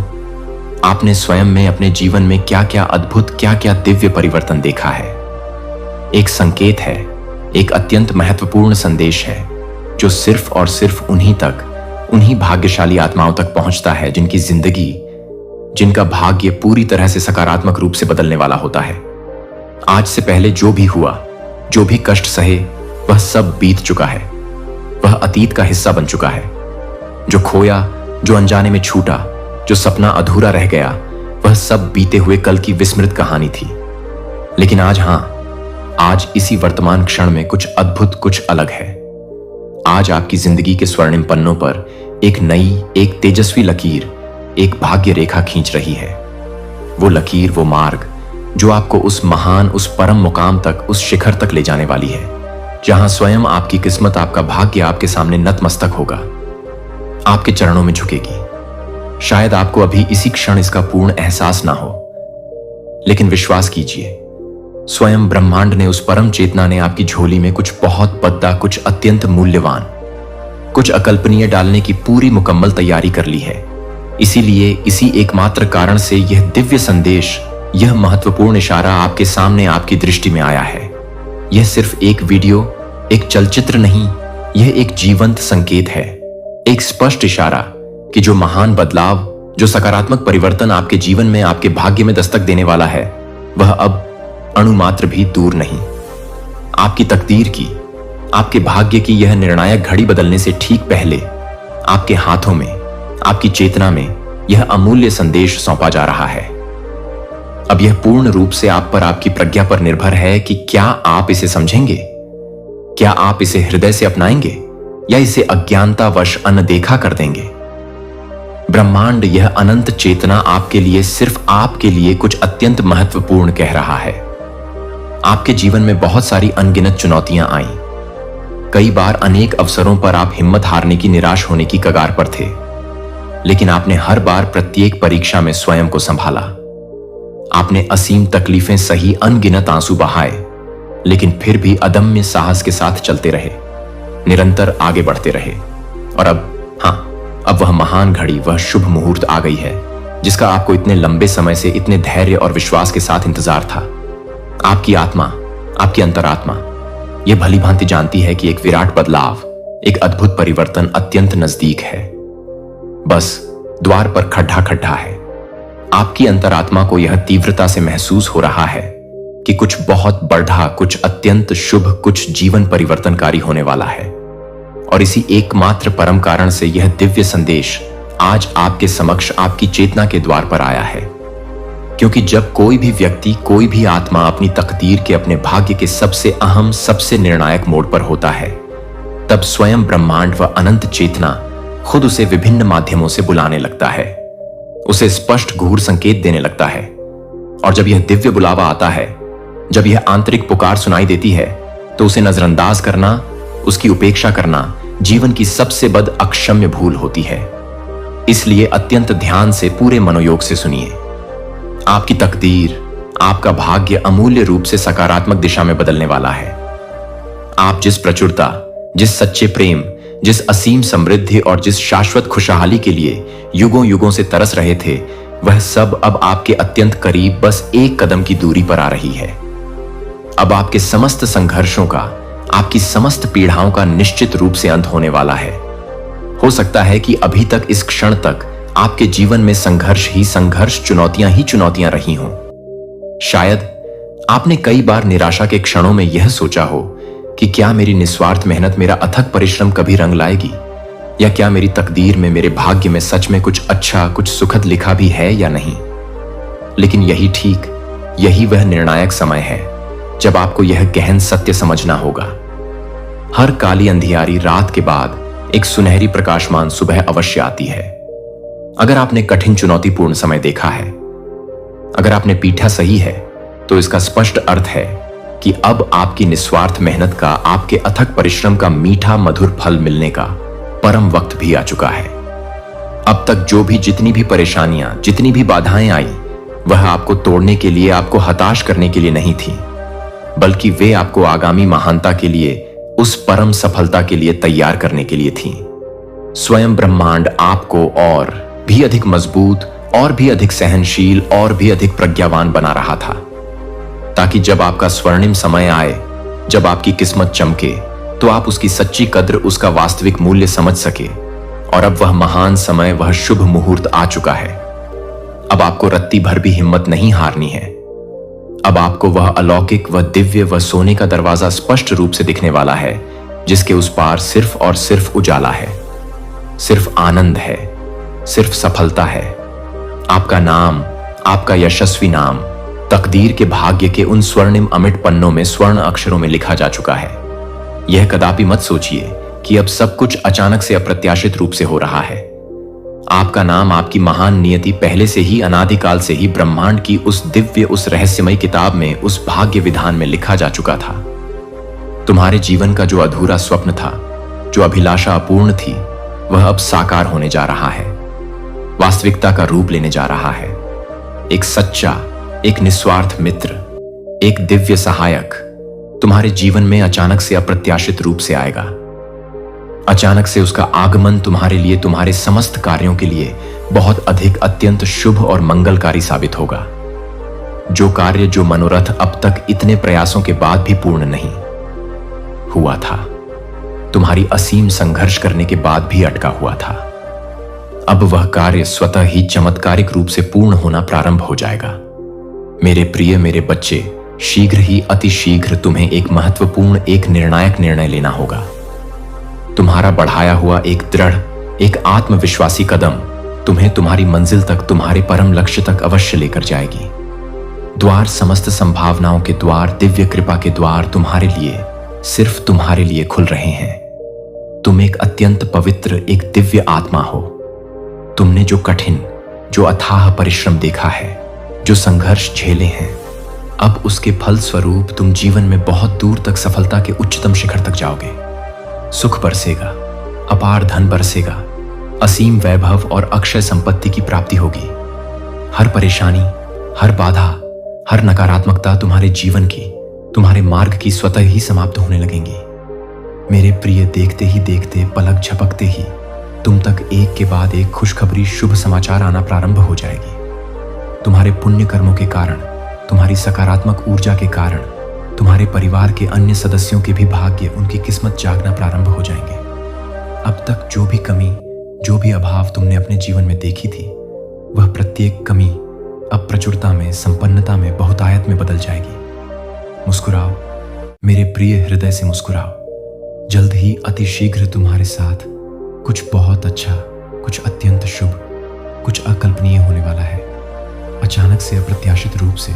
आपने स्वयं में, अपने जीवन में क्या क्या अद्भुत, क्या क्या दिव्य परिवर्तन देखा है। एक संकेत है, एक अत्यंत महत्वपूर्ण संदेश है, जो सिर्फ और सिर्फ उन्हीं तक, उन्हीं भाग्यशाली आत्माओं तक पहुंचता है जिनकी जिंदगी, जिनका भाग्य पूरी तरह से सकारात्मक रूप से बदलने वाला होता है। आज से पहले जो भी हुआ, जो भी कष्ट सहे, वह सब बीत चुका है। वह अतीत का हिस्सा बन चुका है। जो खोया, जो अनजाने में छूटा, जो सपना अधूरा रह गया, वह सब बीते हुए कल की विस्मृत कहानी थी। लेकिन आज, हां, आज इसी वर्तमान क्षण में कुछ अद्भुत, कुछ अलग है। आज आपकी जिंदगी के स्वर्णिम पन्नों पर एक नई, एक तेजस्वी लकीर, एक भाग्य रेखा खींच रही है। वो लकीर, वो मार्ग जो आपको उस महान, उस परम मुकाम तक, उस शिखर तक ले जाने वाली है, जहां स्वयं आपकी किस्मत, आपका भाग्य आपके सामने नतमस्तक होगा, आपके चरणों में झुकेगी। शायद आपको अभी इसी क्षण इसका पूर्ण एहसास ना हो, लेकिन विश्वास कीजिए, स्वयं ब्रह्मांड ने, उस परम चेतना ने आपकी झोली में कुछ बहुत बद्दा, कुछ अत्यंत मूल्यवान, कुछ अकल्पनीय डालने की पूरी मुकम्मल तैयारी कर ली है। इसीलिए, इसी एकमात्र कारण से यह दिव्य संदेश, यह महत्वपूर्ण इशारा आपके सामने, आपकी दृष्टि में आया है। यह सिर्फ एक वीडियो, एक चलचित्र नहीं, यह एक जीवंत संकेत है, एक स्पष्ट इशारा कि जो महान बदलाव, जो सकारात्मक परिवर्तन आपके जीवन में, आपके भाग्य में दस्तक देने वाला है, वह अब अणुमात्र भी दूर नहीं। आपकी तकदीर की, आपके भाग्य की यह निर्णायक घड़ी बदलने से ठीक पहले आपके हाथों में, आपकी चेतना में यह अमूल्य संदेश सौंपा जा रहा है। अब यह पूर्ण रूप से आप पर, आपकी प्रज्ञा पर निर्भर है कि क्या आप इसे समझेंगे, क्या आप इसे हृदय से अपनाएंगे या इसे अज्ञानतावश अनदेखा कर देंगे। ब्रह्मांड, यह अनंत चेतना आपके लिए, सिर्फ आपके लिए कुछ अत्यंत महत्वपूर्ण कह रहा है। आपके जीवन में बहुत सारी अनगिनत चुनौतियां आईं। कई बार अनेक अवसरों पर आप हिम्मत हारने की, निराश होने की कगार पर थे, लेकिन आपने हर बार प्रत्येक परीक्षा में स्वयं को संभाला। आपने असीम तकलीफें सही, अनगिनत आंसू बहाए, लेकिन फिर भी अदम्य साहस के साथ चलते रहे, निरंतर आगे बढ़ते रहे। और अब, हां, अब वह महान घड़ी, वह शुभ मुहूर्त आ गई है जिसका आपको इतने लंबे समय से इतने धैर्य और विश्वास के साथ इंतजार था। आपकी आत्मा, आपकी अंतरात्मा यह भली भांति जानती है कि एक विराट बदलाव, एक अद्भुत परिवर्तन अत्यंत नजदीक है। बस द्वार पर खड्डा खड्डा है। आपकी अंतरात्मा को यह तीव्रता से महसूस हो रहा है कि कुछ बहुत बढ़ा, कुछ अत्यंत शुभ, कुछ जीवन परिवर्तनकारी होने वाला है। और इसी एकमात्र परम कारण से यह दिव्य संदेश आज आपके समक्ष आपकी चेतना के द्वार पर आया है। क्योंकि जब कोई भी व्यक्ति, कोई भी आत्मा अपनी तकदीर के, अपने भाग्य के सबसे अहम, सबसे निर्णायक मोड़ पर होता है, तब स्वयं ब्रह्मांड व अनंत चेतना खुद उसे विभिन्न माध्यमों से बुलाने लगता है, उसे स्पष्ट घूर संकेत देने लगता है। और जब यह दिव्य बुलावा आता है, जब यह आंतरिक पुकार सुनाई देती है, तो उसे नजरअंदाज करना, उसकी उपेक्षा करना जीवन की सबसे बद अक्षम्य भूल होती है। इसलिए अत्यंत ध्यान से, पूरे मनोयोग से सुनिए। आपकी तकदीर, आपका भाग्य अमूल्य रूप से सकारात्मक दिशा में बदलने वाला है। आप जिस प्रचुरता, जिस सच्चे प्रेम, जिस असीम समृद्धि और जिस शाश्वत खुशहाली के लिए युगों युगों से तरस रहे थे, वह सब अब आपके अत्यंत करीब, बस एक कदम की दूरी पर आ रही है। अब आपके समस्त संघर्षों का, आपकी समस्त पीड़ाओं का निश्चित रूप से अंत होने वाला है। हो सकता है कि अभी तक, इस क्षण तक आपके जीवन में संघर्ष ही संघर्ष, चुनौतियां ही चुनौतियां रही हों। शायद आपने कई बार निराशा के क्षणों में यह सोचा हो कि क्या मेरी निस्वार्थ मेहनत, मेरा अथक परिश्रम कभी रंग लाएगी, या क्या मेरी तकदीर में, मेरे भाग्य में सच में कुछ अच्छा, कुछ सुखद लिखा भी है या नहीं। लेकिन यही वह निर्णायक समय है जब आपको यह गहन सत्य समझना होगा। हर काली अंधियारी रात के बाद एक सुनहरी प्रकाशमान सुबह अवश्य आती है। अगर आपने कठिन चुनौतीपूर्ण समय देखा है, अगर आपने पीठा सही है, तो इसका स्पष्ट अर्थ है कि अब आपकी निस्वार्थ मेहनत का, आपके अथक परिश्रम का मीठा मधुर फल मिलने का परम वक्त भी आ चुका है। अब तक जो भी, जितनी भी परेशानियां, जितनी भी बाधाएं आई, वह आपको तोड़ने के लिए, आपको हताश करने के लिए नहीं थी, बल्कि वे आपको आगामी महानता के लिए, उस परम सफलता के लिए तैयार करने के लिए थी। स्वयं ब्रह्मांड आपको और भी अधिक मजबूत, और भी अधिक सहनशील, और भी अधिक प्रज्ञावान बना रहा था, ताकि जब आपका स्वर्णिम समय आए, जब आपकी किस्मत चमके, तो आप उसकी सच्ची कद्र, उसका वास्तविक मूल्य समझ सके। और अब वह महान समय, वह शुभ मुहूर्त आ चुका है। अब आपको रत्ती भर भी हिम्मत नहीं हारनी है। अब आपको वह अलौकिक, वह दिव्य, वह सोने का दरवाजा स्पष्ट रूप से दिखने वाला है, जिसके उस पार सिर्फ और सिर्फ उजाला है, सिर्फ आनंद है, सिर्फ सफलता है। आपका नाम, आपका यशस्वी नाम तकदीर के, भाग्य के उन स्वर्णिम अमिट पन्नों में स्वर्ण अक्षरों में लिखा जा चुका है। यह कदापि मत सोचिए कि अब सब कुछ अचानक से अप्रत्याशित रूप से हो रहा है। आपका नाम, आपकी महान नियति पहले से ही, अनादिकाल से ही ब्रह्मांड की उस दिव्य, उस रहस्यमय किताब में, उस भाग्य विधान में लिखा जा चुका था। तुम्हारे जीवन का जो अधूरा स्वप्न था, जो अभिलाषा अपूर्ण थी, वह अब साकार होने जा रहा है, वास्तविकता का रूप लेने जा रहा है। एक सच्चा, एक निस्वार्थ मित्र, एक दिव्य सहायक तुम्हारे जीवन में अचानक से, अप्रत्याशित रूप से आएगा। अचानक से उसका आगमन तुम्हारे लिए, तुम्हारे समस्त कार्यों के लिए बहुत अधिक, अत्यंत शुभ और मंगलकारी साबित होगा। जो कार्य, जो मनोरथ अब तक इतने प्रयासों के बाद भी पूर्ण नहीं हुआ था, तुम्हारी असीम संघर्ष करने के बाद भी अटका हुआ था, अब वह कार्य स्वतः ही चमत्कारिक रूप से पूर्ण होना प्रारंभ हो जाएगा। मेरे प्रिय, मेरे बच्चे, शीघ्र ही, अति शीघ्र तुम्हें एक महत्वपूर्ण, एक निर्णायक निर्णय लेना होगा। तुम्हारा बढ़ाया हुआ एक दृढ़, एक आत्मविश्वासी कदम तुम्हें तुम्हारी मंजिल तक, तुम्हारे परम लक्ष्य तक अवश्य लेकर जाएगी। द्वार, समस्त संभावनाओं के द्वार, दिव्य कृपा के द्वार तुम्हारे लिए, सिर्फ तुम्हारे लिए खुल रहे हैं। तुम एक अत्यंत पवित्र, एक दिव्य आत्मा हो। तुमने जो कठिन, जो अथाह परिश्रम देखा है, जो संघर्ष झेले हैं, अब उसके फल स्वरूप तुम जीवन में बहुत दूर तक, सफलता के उच्चतम शिखर तक जाओगे। सुख बरसेगा, अपार धन बरसेगा, असीम वैभव और अक्षय संपत्ति की प्राप्ति होगी। हर परेशानी, हर बाधा, हर नकारात्मकता तुम्हारे जीवन की, तुम्हारे मार्ग की स्वतः ही समाप्त होने लगेंगी। मेरे प्रिय, देखते ही देखते, पलक झपकते ही तुम तक एक के बाद एक खुशखबरी शुभ समाचार आना प्रारंभ हो जाएगी। तुम्हारे पुण्य कर्मों के कारण, तुम्हारी सकारात्मक ऊर्जा के कारण तुम्हारे परिवार के अन्य सदस्यों के भी भाग्य, उनकी किस्मत जागना प्रारंभ हो जाएंगे। अब तक जो भी कमी, जो भी अभाव तुमने अपने जीवन में देखी थी, वह प्रत्येक कमी अब प्रचुरता में, संपन्नता में, बहुतायत में बदल जाएगी। मुस्कुराओ, मेरे प्रिय हृदय से मुस्कुराओ। जल्द ही अतिशीघ्र तुम्हारे साथ कुछ बहुत अच्छा, कुछ अत्यंत शुभ, कुछ अकल्पनीय होने वाला है। अचानक से, अप्रत्याशित रूप से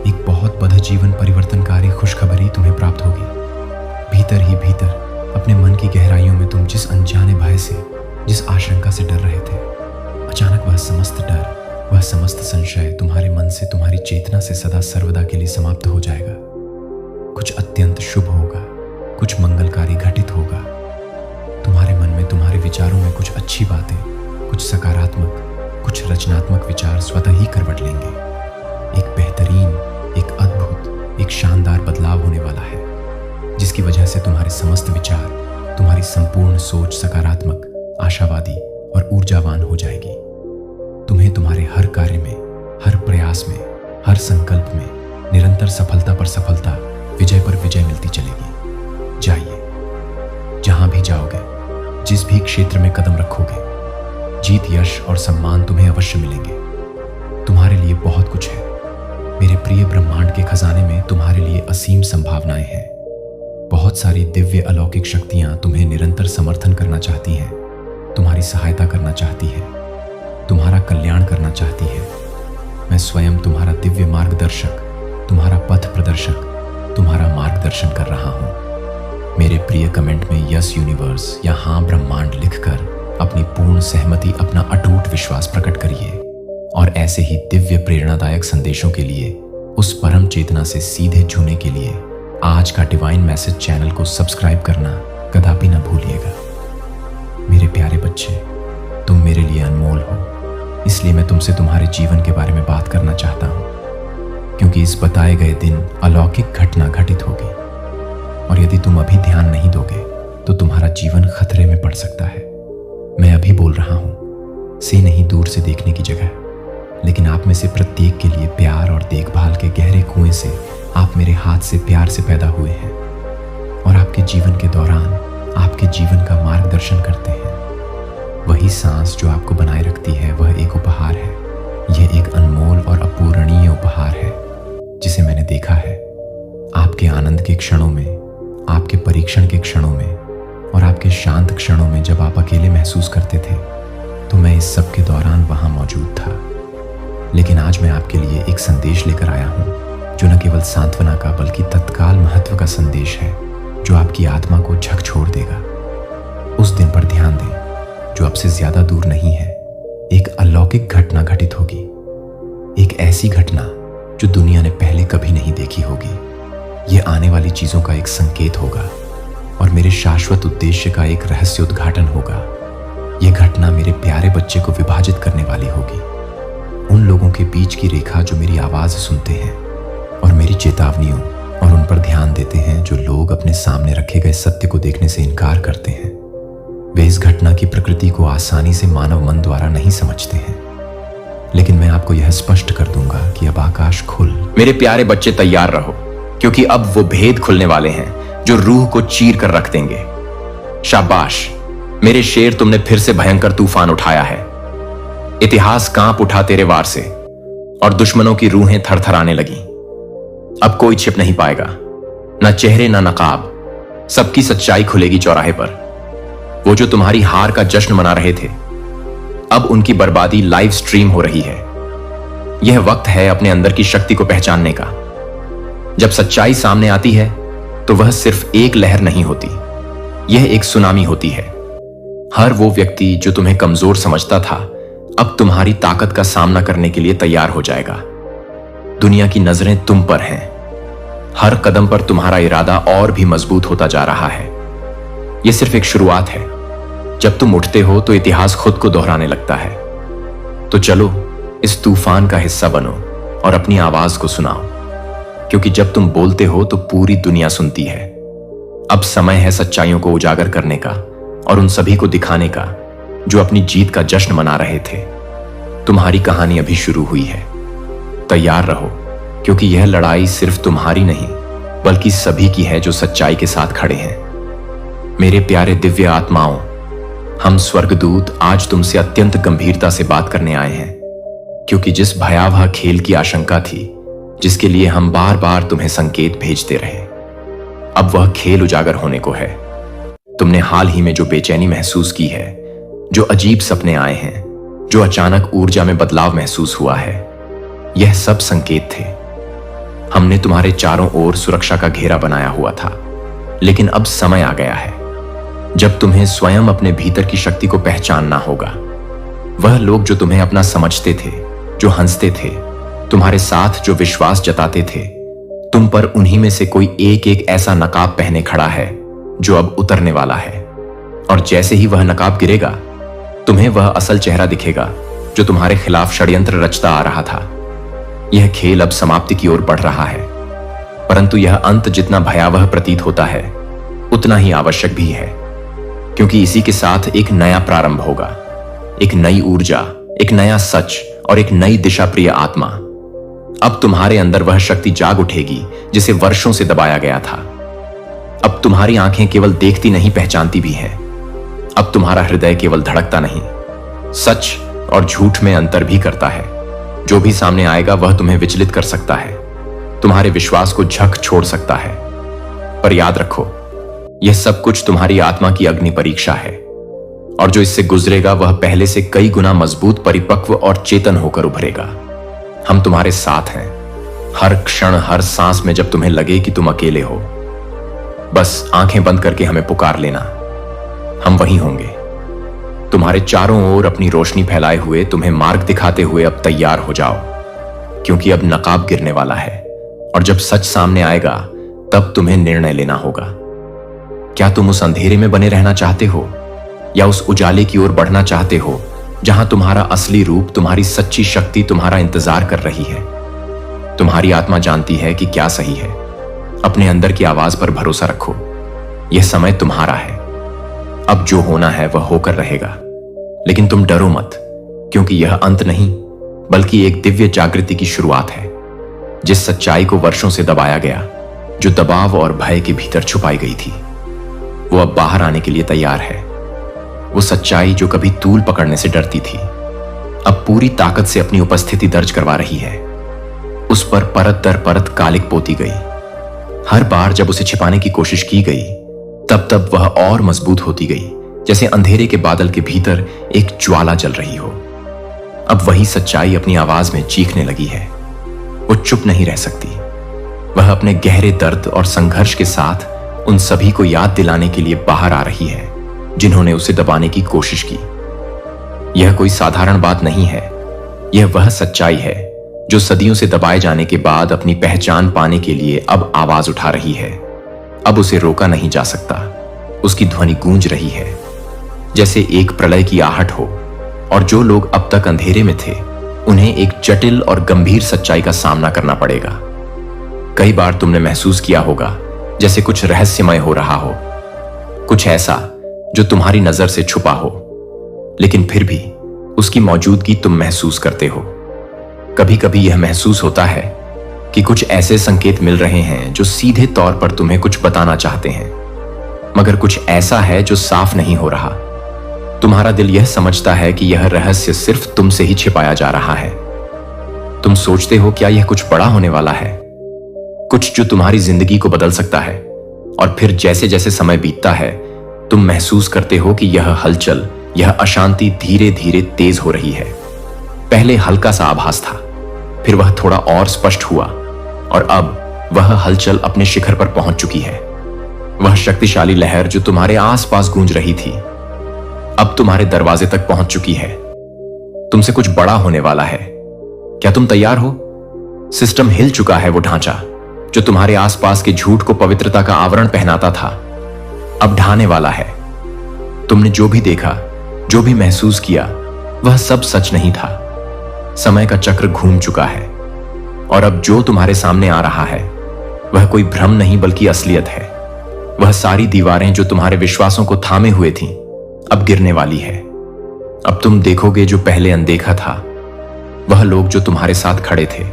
एक बहुत बड़ा जीवन परिवर्तनकारी खुशखबरी तुम्हें प्राप्त होगी। भीतर ही भीतर अपने मन की गहराइयों में तुम जिस अनजाने भय से, जिस आशंका से डर रहे थे, अचानक वह समस्त डर, वह समस्त संशय तुम्हारे मन से, तुम्हारी चेतना से सदा सर्वदा के लिए समाप्त हो जाएगा। कुछ अत्यंत शुभ होगा, कुछ मंगलकारी घटित होगा। तुम्हारे मन में, तुम्हारे विचारों में कुछ अच्छी बातें, कुछ सकारात्मक, कुछ रचनात्मक विचार स्वतः ही करवट लेंगे। एक बेहतरीन, एक अद्भुत, एक शानदार बदलाव होने वाला है, जिसकी वजह से तुम्हारे समस्त विचार, तुम्हारी संपूर्ण सोच सकारात्मक, आशावादी और ऊर्जावान हो जाएगी। तुम्हें तुम्हारे हर कार्य में, हर प्रयास में, हर संकल्प में निरंतर सफलता पर सफलता, विजय पर विजय मिलती चलेगी। जाइए, जहां भी जाओगे, जिस भी क्षेत्र में कदम रखोगे, जीत, यश और सम्मान तुम्हें अवश्य मिलेंगे। तुम्हारे लिए बहुत कुछ है। मेरे प्रिय ब्रह्मांड के खजाने में तुम्हारे लिए असीम संभावनाएं हैं। बहुत सारी दिव्य अलौकिक शक्तियां तुम्हें निरंतर समर्थन करना चाहती हैं, तुम्हारी सहायता करना चाहती है, तुम्हारा कल्याण करना चाहती है। मैं स्वयं तुम्हारा दिव्य मार्गदर्शक, तुम्हारा पथ प्रदर्शक, तुम्हारा मार्गदर्शन कर रहा हूं। मेरे प्रिय कमेंट में यस यूनिवर्स या हाँ ब्रह्मांड लिखकर अपनी पूर्ण सहमति, अपना अटूट विश्वास प्रकट करिए। और ऐसे ही दिव्य प्रेरणादायक संदेशों के लिए, उस परम चेतना से सीधे छूने के लिए आज का डिवाइन मैसेज चैनल को सब्सक्राइब करना कदापि न भूलिएगा। मेरे प्यारे बच्चे, तुम मेरे लिए अनमोल हो, इसलिए मैं तुमसे तुम्हारे जीवन के बारे में बात करना चाहता हूं, क्योंकि इस बताए गए दिन अलौकिक घटना घटित होगी। और यदि तुम अभी ध्यान नहीं दोगे तो तुम्हारा जीवन खतरे में पड़ सकता है। मैं अभी बोल रहा हूं, से नहीं दूर से देखने की जगह, लेकिन आप में से प्रत्येक के लिए प्यार और देखभाल के गहरे कुएं से आप मेरे हाथ से प्यार से पैदा हुए हैं और आपके जीवन के दौरान आपके जीवन का मार्गदर्शन करते हैं। वही सांस जो आपको बनाए रखती है, वह एक उपहार है। यह एक अनमोल और अपूरणीय उपहार है, जिसे मैंने देखा है आपके आनंद के क्षणों में, आपके परीक्षण के क्षणों में और आपके शांत क्षणों में। जब आप अकेले महसूस करते थे तो मैं इस सब के दौरान वहां मौजूद था। लेकिन आज मैं आपके लिए एक संदेश लेकर आया हूं, जो न केवल सांत्वना का बल्कि तत्काल महत्व का संदेश है, जो आपकी आत्मा को झकझोर देगा। उस दिन पर ध्यान दें जो अब से ज्यादा दूर नहीं है। एक अलौकिक घटना घटित होगी, एक ऐसी घटना जो दुनिया ने पहले कभी नहीं देखी होगी। यह आने वाली चीजों का एक संकेत होगा और मेरे शाश्वत उद्देश्य का एक रहस्य उद्घाटन होगा। यह घटना मेरे प्यारे बच्चे को विभाजित करने वाली होगी। उन लोगों के बीच की रेखा जो मेरी आवाज सुनते हैं और मेरी चेतावनियों और उन पर ध्यान देते हैं, जो लोग अपने सामने रखे गए सत्य को देखने से इनकार करते हैं। वे इस घटना की प्रकृति को आसानी से मानव मन द्वारा नहीं समझते हैं। लेकिन मैं आपको यह स्पष्ट कर दूंगा कि अब आकाश खुल। मेरे प्यारे बच्चे, तैयार रहो, क्योंकि अब वो भेद खुलने वाले हैं जो रूह को चीर कर रख देंगे। शाबाश मेरे शेर, तुमने फिर से भयंकर तूफान उठाया है। इतिहास कांप उठा तेरे वार से और दुश्मनों की रूहें थरथराने लगी। अब कोई छिप नहीं पाएगा, ना चेहरे ना नकाब। सबकी सच्चाई खुलेगी चौराहे पर। वो जो तुम्हारी हार का जश्न मना रहे थे, अब उनकी बर्बादी लाइव स्ट्रीम हो रही है। यह वक्त है अपने अंदर की शक्ति को पहचानने का। जब सच्चाई सामने आती है तो वह सिर्फ एक लहर नहीं होती, यह एक सुनामी होती है। हर वो व्यक्ति जो तुम्हें कमजोर समझता था, अब तुम्हारी ताकत का सामना करने के लिए तैयार हो जाएगा। दुनिया की नजरें तुम पर हैं। हर कदम पर तुम्हारा इरादा और भी मजबूत होता जा रहा है। यह सिर्फ एक शुरुआत है। जब तुम उठते हो तो इतिहास खुद को दोहराने लगता है। तो चलो इस तूफान का हिस्सा बनो और अपनी आवाज को सुनाओ, क्योंकि जब तुम बोलते हो तो पूरी दुनिया सुनती है। अब समय है सच्चाइयों को उजागर करने का और उन सभी को दिखाने का जो अपनी जीत का जश्न मना रहे थे। तुम्हारी कहानी अभी शुरू हुई है। तैयार रहो, क्योंकि यह लड़ाई सिर्फ तुम्हारी नहीं बल्कि सभी की है जो सच्चाई के साथ खड़े हैं। मेरे प्यारे दिव्य आत्माओं, हम स्वर्गदूत आज तुमसे अत्यंत गंभीरता से बात करने आए हैं, क्योंकि जिस भयावह खेल की आशंका थी, जिसके लिए हम बार बार तुम्हें संकेत भेजते रहे, अब वह खेल उजागर होने को है। तुमने हाल ही में जो बेचैनी महसूस की है, जो अजीब सपने आए हैं, जो अचानक ऊर्जा में बदलाव महसूस हुआ है, यह सब संकेत थे। हमने तुम्हारे चारों ओर सुरक्षा का घेरा बनाया हुआ था, लेकिन अब समय आ गया है जब तुम्हें स्वयं अपने भीतर की शक्ति को पहचानना होगा। वह लोग जो तुम्हें अपना समझते थे, जो हंसते थे, तुम्हारे साथ जो विश्वास जताते थे, तुम पर उन्हीं में से कोई एक एक ऐसा नकाब पहने खड़ा है जो अब उतरने वाला है। और जैसे ही वह नकाब गिरेगा, तुम्हें वह असल चेहरा दिखेगा जो तुम्हारे खिलाफ षड्यंत्र रचता आ रहा था। यह खेल अब समाप्ति की ओर बढ़ रहा है, परंतु यह अंत जितना भयावह प्रतीत होता है, उतना ही आवश्यक भी है, क्योंकि इसी के साथ एक नया प्रारंभ होगा, एक नई ऊर्जा, एक नया सच और एक नई दिशा प्रिय आत्मा। अब तुम्हारे अंदर वह शक्ति जाग उठेगी जिसे वर्षों से दबाया गया था। अब तुम्हारी आंखें केवल देखती नहीं, पहचानती भी हैं। अब तुम्हारा हृदय केवल धड़कता नहीं, सच और झूठ में अंतर भी करता है। जो भी सामने आएगा वह तुम्हें विचलित कर सकता है, तुम्हारे विश्वास को झक छोड़ सकता है। पर याद रखो, यह सब कुछ तुम्हारी आत्मा की अग्नि परीक्षा है, और जो इससे गुजरेगा वह पहले से कई गुना मजबूत, परिपक्व और चेतन होकर उभरेगा। हम तुम्हारे साथ हैं, हर क्षण, हर सांस में। जब तुम्हें लगे कि तुम अकेले हो, बस आंखें बंद करके हमें पुकार लेना, हम वहीं होंगे। तुम्हारे चारों ओर अपनी रोशनी फैलाए हुए, तुम्हें मार्ग दिखाते हुए अब तैयार हो जाओ, क्योंकि अब नकाब गिरने वाला है, और जब सच सामने आएगा तब तुम्हें निर्णय लेना होगा। क्या तुम उस अंधेरे में बने रहना चाहते हो, या उस उजाले की ओर बढ़ना चाहते हो जहां तुम्हारा असली रूप, तुम्हारी सच्ची शक्ति तुम्हारा इंतजार कर रही है? तुम्हारी आत्मा जानती है कि क्या सही है। अपने अंदर की आवाज पर भरोसा रखो, यह समय तुम्हारा है। अब जो होना है वह होकर रहेगा, लेकिन तुम डरो मत, क्योंकि यह अंत नहीं बल्कि एक दिव्य जागृति की शुरुआत है। जिस सच्चाई को वर्षों से दबाया गया, जो दबाव और भय के भीतर छुपाई गई थी, वो अब बाहर आने के लिए तैयार है। वो सच्चाई जो कभी तूल पकड़ने से डरती थी, अब पूरी ताकत से अपनी उपस्थिति दर्ज करवा रही है। उस पर परत दर परत कालिक पोती गई। हर बार जब उसे छिपाने की कोशिश की गई, तब तब वह और मजबूत होती गई, जैसे अंधेरे के बादल के भीतर एक ज्वाला जल रही हो। अब वही सच्चाई अपनी आवाज में चीखने लगी है। वो चुप नहीं रह सकती। वह अपने गहरे दर्द और संघर्ष के साथ उन सभी को याद दिलाने के लिए बाहर आ रही है जिन्होंने उसे दबाने की कोशिश की। यह कोई साधारण बात नहीं है। यह वह सच्चाई है जो सदियों से दबाए जाने के बाद अपनी पहचान पाने के लिए अब आवाज उठा रही है। अब उसे रोका नहीं जा सकता। उसकी ध्वनि गूंज रही है जैसे एक प्रलय की आहट हो, और जो लोग अब तक अंधेरे में थे, उन्हें एक जटिल और गंभीर सच्चाई का सामना करना पड़ेगा। कई बार तुमने महसूस किया होगा जैसे कुछ रहस्यमय हो रहा हो, कुछ ऐसा जो तुम्हारी नजर से छुपा हो, लेकिन फिर भी उसकी मौजूदगी तुम महसूस करते हो। कभी कभी यह महसूस होता है कि कुछ ऐसे संकेत मिल रहे हैं जो सीधे तौर पर तुम्हें कुछ बताना चाहते हैं, मगर कुछ ऐसा है जो साफ नहीं हो रहा। तुम्हारा दिल यह समझता है कि यह रहस्य सिर्फ तुमसे ही छिपाया जा रहा है। तुम सोचते हो क्या यह कुछ बड़ा होने वाला है, कुछ जो तुम्हारी जिंदगी को बदल सकता है। और फिर जैसे जैसे समय बीतता है, तुम महसूस करते हो कि यह हलचल, यह अशांति धीरे धीरे तेज हो रही है। पहले हल्का सा आभास था, फिर वह थोड़ा और स्पष्ट हुआ, और अब वह हलचल अपने शिखर पर पहुंच चुकी है। वह शक्तिशाली लहर जो तुम्हारे आसपास गूंज रही थी, अब तुम्हारे दरवाजे तक पहुंच चुकी है। तुमसे कुछ बड़ा होने वाला है। क्या तुम तैयार हो? सिस्टम हिल चुका है। वो ढांचा जो तुम्हारे आसपास के झूठ को पवित्रता का आवरण पहनाता था, अब ढाने वाला है। तुमने जो भी देखा, जो भी महसूस किया, वह सब सच नहीं था। समय का चक्र घूम चुका है, और अब जो तुम्हारे सामने आ रहा है वह कोई भ्रम नहीं बल्कि असलियत है। वह सारी दीवारें जो तुम्हारे विश्वासों को थामे हुए थीं, अब गिरने वाली है। अब तुम देखोगे जो पहले अनदेखा था, वह लोग जो तुम्हारे साथ खड़े थे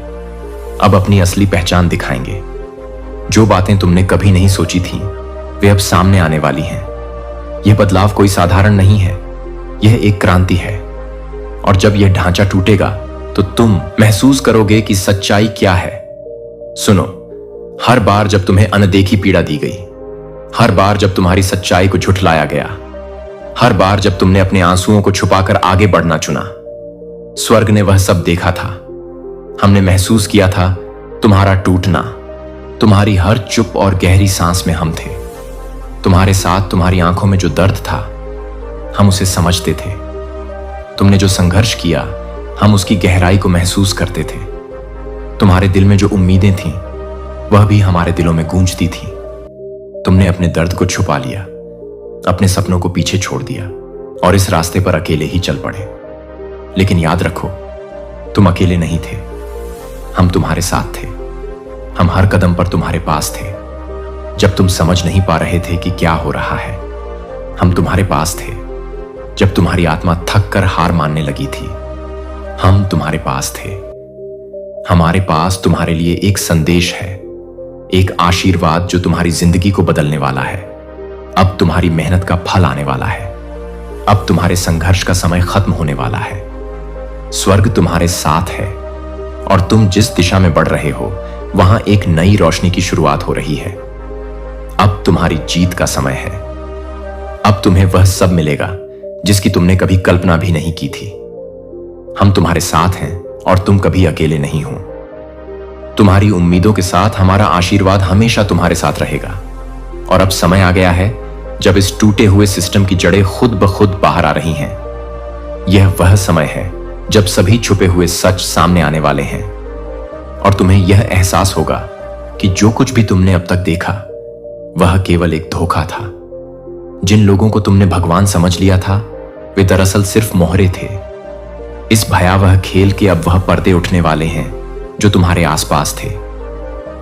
अब अपनी असली पहचान दिखाएंगे। जो बातें तुमने कभी नहीं सोची थी वे अब सामने आने वाली हैं। यह बदलाव कोई साधारण नहीं है, यह एक क्रांति है। और जब यह ढांचा टूटेगा तो तुम महसूस करोगे कि सच्चाई क्या है। सुनो, हर बार जब तुम्हें अनदेखी पीड़ा दी गई, हर बार जब तुम्हारी सच्चाई को झुठलाया गया, हर बार जब तुमने अपने आंसुओं को छुपाकर आगे बढ़ना चुना, स्वर्ग ने वह सब देखा था। हमने महसूस किया था तुम्हारा टूटना। तुम्हारी हर चुप और गहरी सांस में हम थे। तुम्हारे साथ तुम्हारी आंखों में जो दर्द था हम उसे समझते थे। तुमने जो संघर्ष किया हम उसकी गहराई को महसूस करते थे। तुम्हारे दिल में जो उम्मीदें थीं वह भी हमारे दिलों में गूंजती थी। तुमने अपने दर्द को छुपा लिया, अपने सपनों को पीछे छोड़ दिया और इस रास्ते पर अकेले ही चल पड़े। लेकिन याद रखो, तुम अकेले नहीं थे, हम तुम्हारे साथ थे। हम हर कदम पर तुम्हारे पास थे। जब तुम समझ नहीं पा रहे थे कि क्या हो रहा है, हम तुम्हारे पास थे। जब तुम्हारी आत्मा थक कर हार मानने लगी थी, हम तुम्हारे पास थे। हमारे पास तुम्हारे लिए एक संदेश है, एक आशीर्वाद जो तुम्हारी जिंदगी को बदलने वाला है। अब तुम्हारी मेहनत का फल आने वाला है। अब तुम्हारे संघर्ष का समय खत्म होने वाला है। स्वर्ग तुम्हारे साथ है और तुम जिस दिशा में बढ़ रहे हो वहां एक नई रोशनी की शुरुआत हो रही है। अब तुम्हारी जीत का समय है। अब तुम्हें वह सब मिलेगा जिसकी तुमने कभी कल्पना भी नहीं की थी। हम तुम्हारे साथ हैं और तुम कभी अकेले नहीं हो। तुम्हारी उम्मीदों के साथ हमारा आशीर्वाद हमेशा तुम्हारे साथ रहेगा। और अब समय आ गया है जब इस टूटे हुए सिस्टम की जड़ें खुद ब खुद बाहर आ रही हैं। यह वह समय है जब सभी छुपे हुए सच सामने आने वाले हैं और तुम्हें यह एहसास होगा कि जो कुछ भी तुमने अब तक देखा वह केवल एक धोखा था। जिन लोगों को तुमने भगवान समझ लिया था वे दरअसल सिर्फ मोहरे थे। इस भयावह खेल के अब वह पर्दे उठने वाले हैं जो तुम्हारे आसपास थे,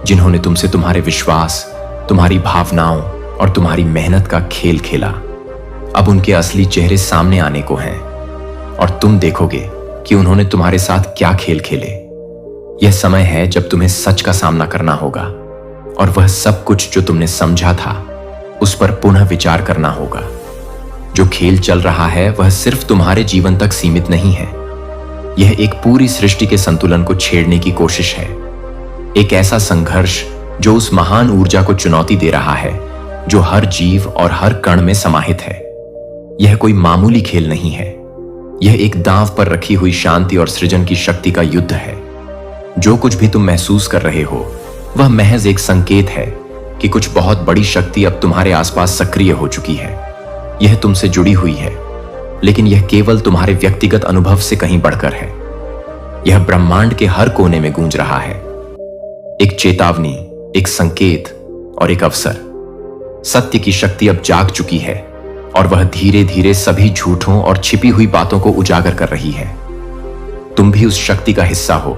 जिन्होंने तुमसे तुम्हारे विश्वास, तुम्हारी भावनाओं और तुम्हारी मेहनत का खेल खेला। अब उनके असली चेहरे सामने आने को हैं और तुम देखोगे कि उन्होंने तुम्हारे साथ क्या खेल खेले। यह समय है जब तुम्हें सच का सामना करना होगा और वह सब कुछ जो तुमने समझा था उस पर पुनः विचार करना होगा। जो खेल चल रहा है वह सिर्फ तुम्हारे जीवन तक सीमित नहीं है। यह एक पूरी सृष्टि के संतुलन को छेड़ने की कोशिश है। एक ऐसा संघर्ष जो उस महान ऊर्जा को चुनौती दे रहा है जो हर जीव और हर कण में समाहित है। यह कोई मामूली खेल नहीं है, यह एक दांव पर रखी हुई शांति और सृजन की शक्ति का युद्ध है। जो कुछ भी तुम महसूस कर रहे हो वह महज एक संकेत है कि कुछ बहुत बड़ी शक्ति अब तुम्हारे आसपास सक्रिय हो चुकी है। यह तुमसे जुड़ी हुई है, लेकिन यह केवल तुम्हारे व्यक्तिगत अनुभव से कहीं बढ़कर है। यह ब्रह्मांड के हर कोने में गूंज रहा है, एक चेतावनी, एक संकेत और एक अवसर। सत्य की शक्ति अब जाग चुकी है और वह धीरे धीरे सभी झूठों और छिपी हुई बातों को उजागर कर रही है। तुम भी उस शक्ति का हिस्सा हो,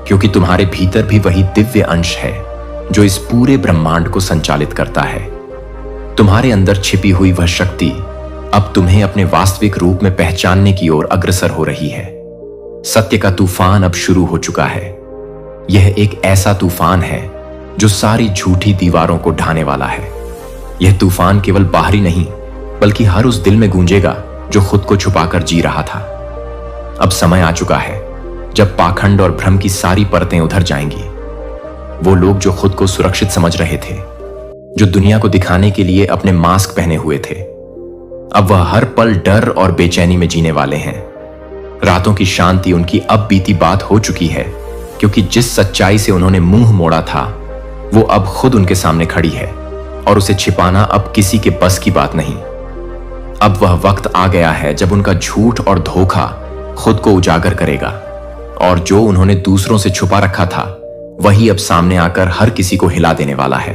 क्योंकि तुम्हारे भीतर भी वही दिव्य अंश है जो इस पूरे ब्रह्मांड को संचालित करता है। तुम्हारे अंदर छिपी हुई वह शक्ति अब तुम्हें अपने वास्तविक रूप में पहचानने की ओर अग्रसर हो रही है। सत्य का तूफान अब शुरू हो चुका है। यह एक ऐसा तूफान है जो सारी झूठी दीवारों को ढाने वाला है। यह तूफान केवल बाहरी नहीं बल्कि हर उस दिल में गूंजेगा जो खुद को छुपाकर जी रहा था। अब समय आ चुका है जब पाखंड और भ्रम की सारी परतें उधर जाएंगी। वो लोग जो खुद को सुरक्षित समझ रहे थे, जो दुनिया को दिखाने के लिए अपने मास्क पहने हुए थे, अब वह हर पल डर और बेचैनी में जीने वाले हैं। रातों की शांति उनकी अब बीती बात हो चुकी है, क्योंकि जिस सच्चाई से उन्होंने मुंह मोड़ा था वो अब खुद उनके सामने खड़ी है और उसे छिपाना अब किसी के बस की बात नहीं। अब वह वक्त आ गया है जब उनका झूठ और धोखा खुद को उजागर करेगा और जो उन्होंने दूसरों से छुपा रखा था वही अब सामने आकर हर किसी को हिला देने वाला है।